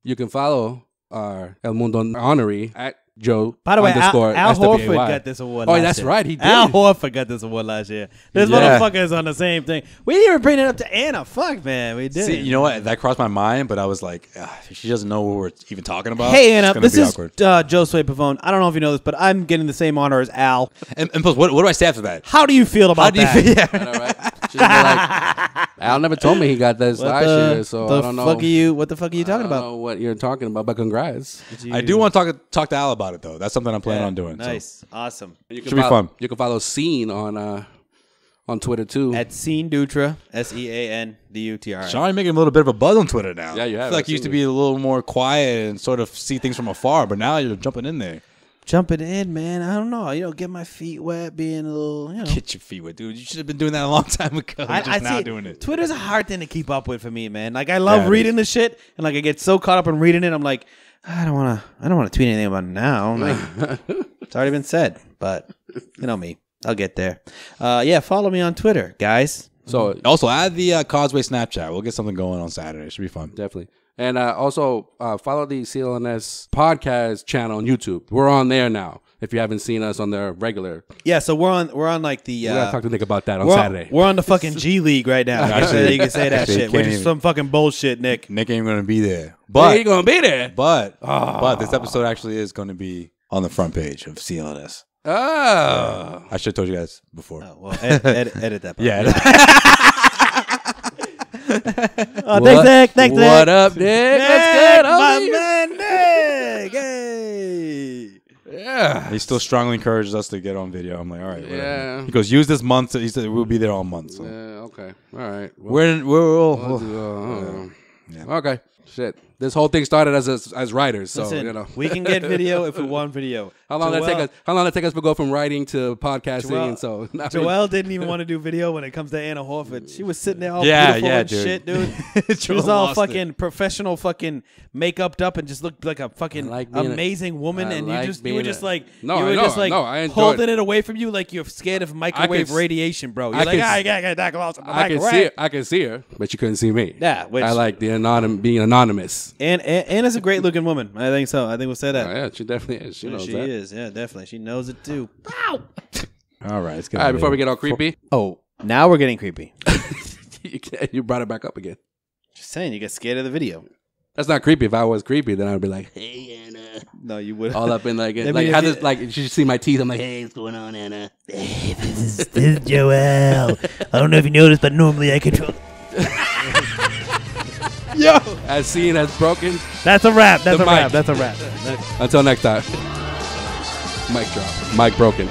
You can follow our El Mundo honoree at Joe. By the way, Al _SWAY. Horford got this award last year. Oh, that's right. He did. Al Horford got this award last year. This motherfucker is on the same thing. We didn't even bring it up to Anna. Fuck, man. We did. See, you know what? That crossed my mind, but I was like, she doesn't know what we're even talking about. Hey, Anna. This is awkward. Joe Sway Pavone. I don't know if you know this, but I'm getting the same honor as Al. And plus, what do I say after that? How do you feel about that? I know, right? She's like, Al never told me he got this last year, so I don't know. What the fuck are you talking about? I don't know what you're talking about, but congrats. I do want to talk to Al about it, though. That's something I'm planning on doing. Nice. So. Awesome. Should be fun. You can follow Scene on Twitter, too. At Scene Dutra, SEANDUTRA. Sean making a little bit of a buzz on Twitter now. Yeah, you have. I feel like you used to be a little more quiet and sort of see things from afar, but now you're jumping in there. Jumping in, man. I don't know. Get my feet wet, being a little, Get your feet wet, dude. You should have been doing that a long time ago. You're just now doing it. Twitter's a hard thing to keep up with for me, man. Like, I love reading the shit, and like I get so caught up in reading it, I'm like, I don't want to tweet anything about it now. I'm like, it's already been said, but you know me. I'll get there. Follow me on Twitter, guys. So also add the Causeway Snapchat. We'll get something going on Saturday. It should be fun. Definitely. And also follow the CLNS podcast channel on YouTube. We're on there now. If you haven't seen us on their regular, so we're on like the. We gotta talk to Nick about that on Saturday. We're on the fucking G League right now. Actually, you can say that shit, which is even. some fucking bullshit, Nick. Nick ain't gonna be there, but he ain't gonna be there. But this episode actually is going to be on the front page of CLNS. Oh, I should have told you guys before. Oh, well, edit that part. Yeah. Thanks, Nick. Thanks, Nick. What up, Nick? What's good, my homie? man, Nick. Hey. Yeah. He still strongly encourages us to get on video. I'm like, all right. Whatever. Yeah. He goes, use this month. He said we'll be there all month. So. Yeah. Okay. All right. Okay. Shit. This whole thing started as writers, so Listen, we can get video if we want video. How long did it take us to go from writing to podcasting? Joelle didn't even want to do video when it comes to Anna Horford. She was sitting there all beautiful and dude. shit, dude. She was all fucking professional, fucking make-upped up and just looked like a fucking amazing woman. And you were just like holding it away from you like you're scared of microwave radiation, bro. You're like, I got that close to the microwave. I can see her, but you couldn't see me. Yeah, which I like being anonymous. And Anna's a great looking woman. I think so. I think we'll say that. Oh, yeah, she definitely is. She knows she that. is. Yeah, definitely. She knows it too. All right. Let's get all right, before we get all creepy. Oh, now we're getting creepy. You brought it back up again. Just saying, you get scared of the video. That's not creepy. If I was creepy, then I'd be like, "Hey, Anna." No, you would. All up in you should see my teeth. I'm like, "Hey, what's going on, Anna?" Hey, this is Joel. I don't know if you noticed, but normally I control. Yo, as seen as broken. That's a wrap. That's a wrap. That's a wrap. Until next time. Mic drop. Mic broken.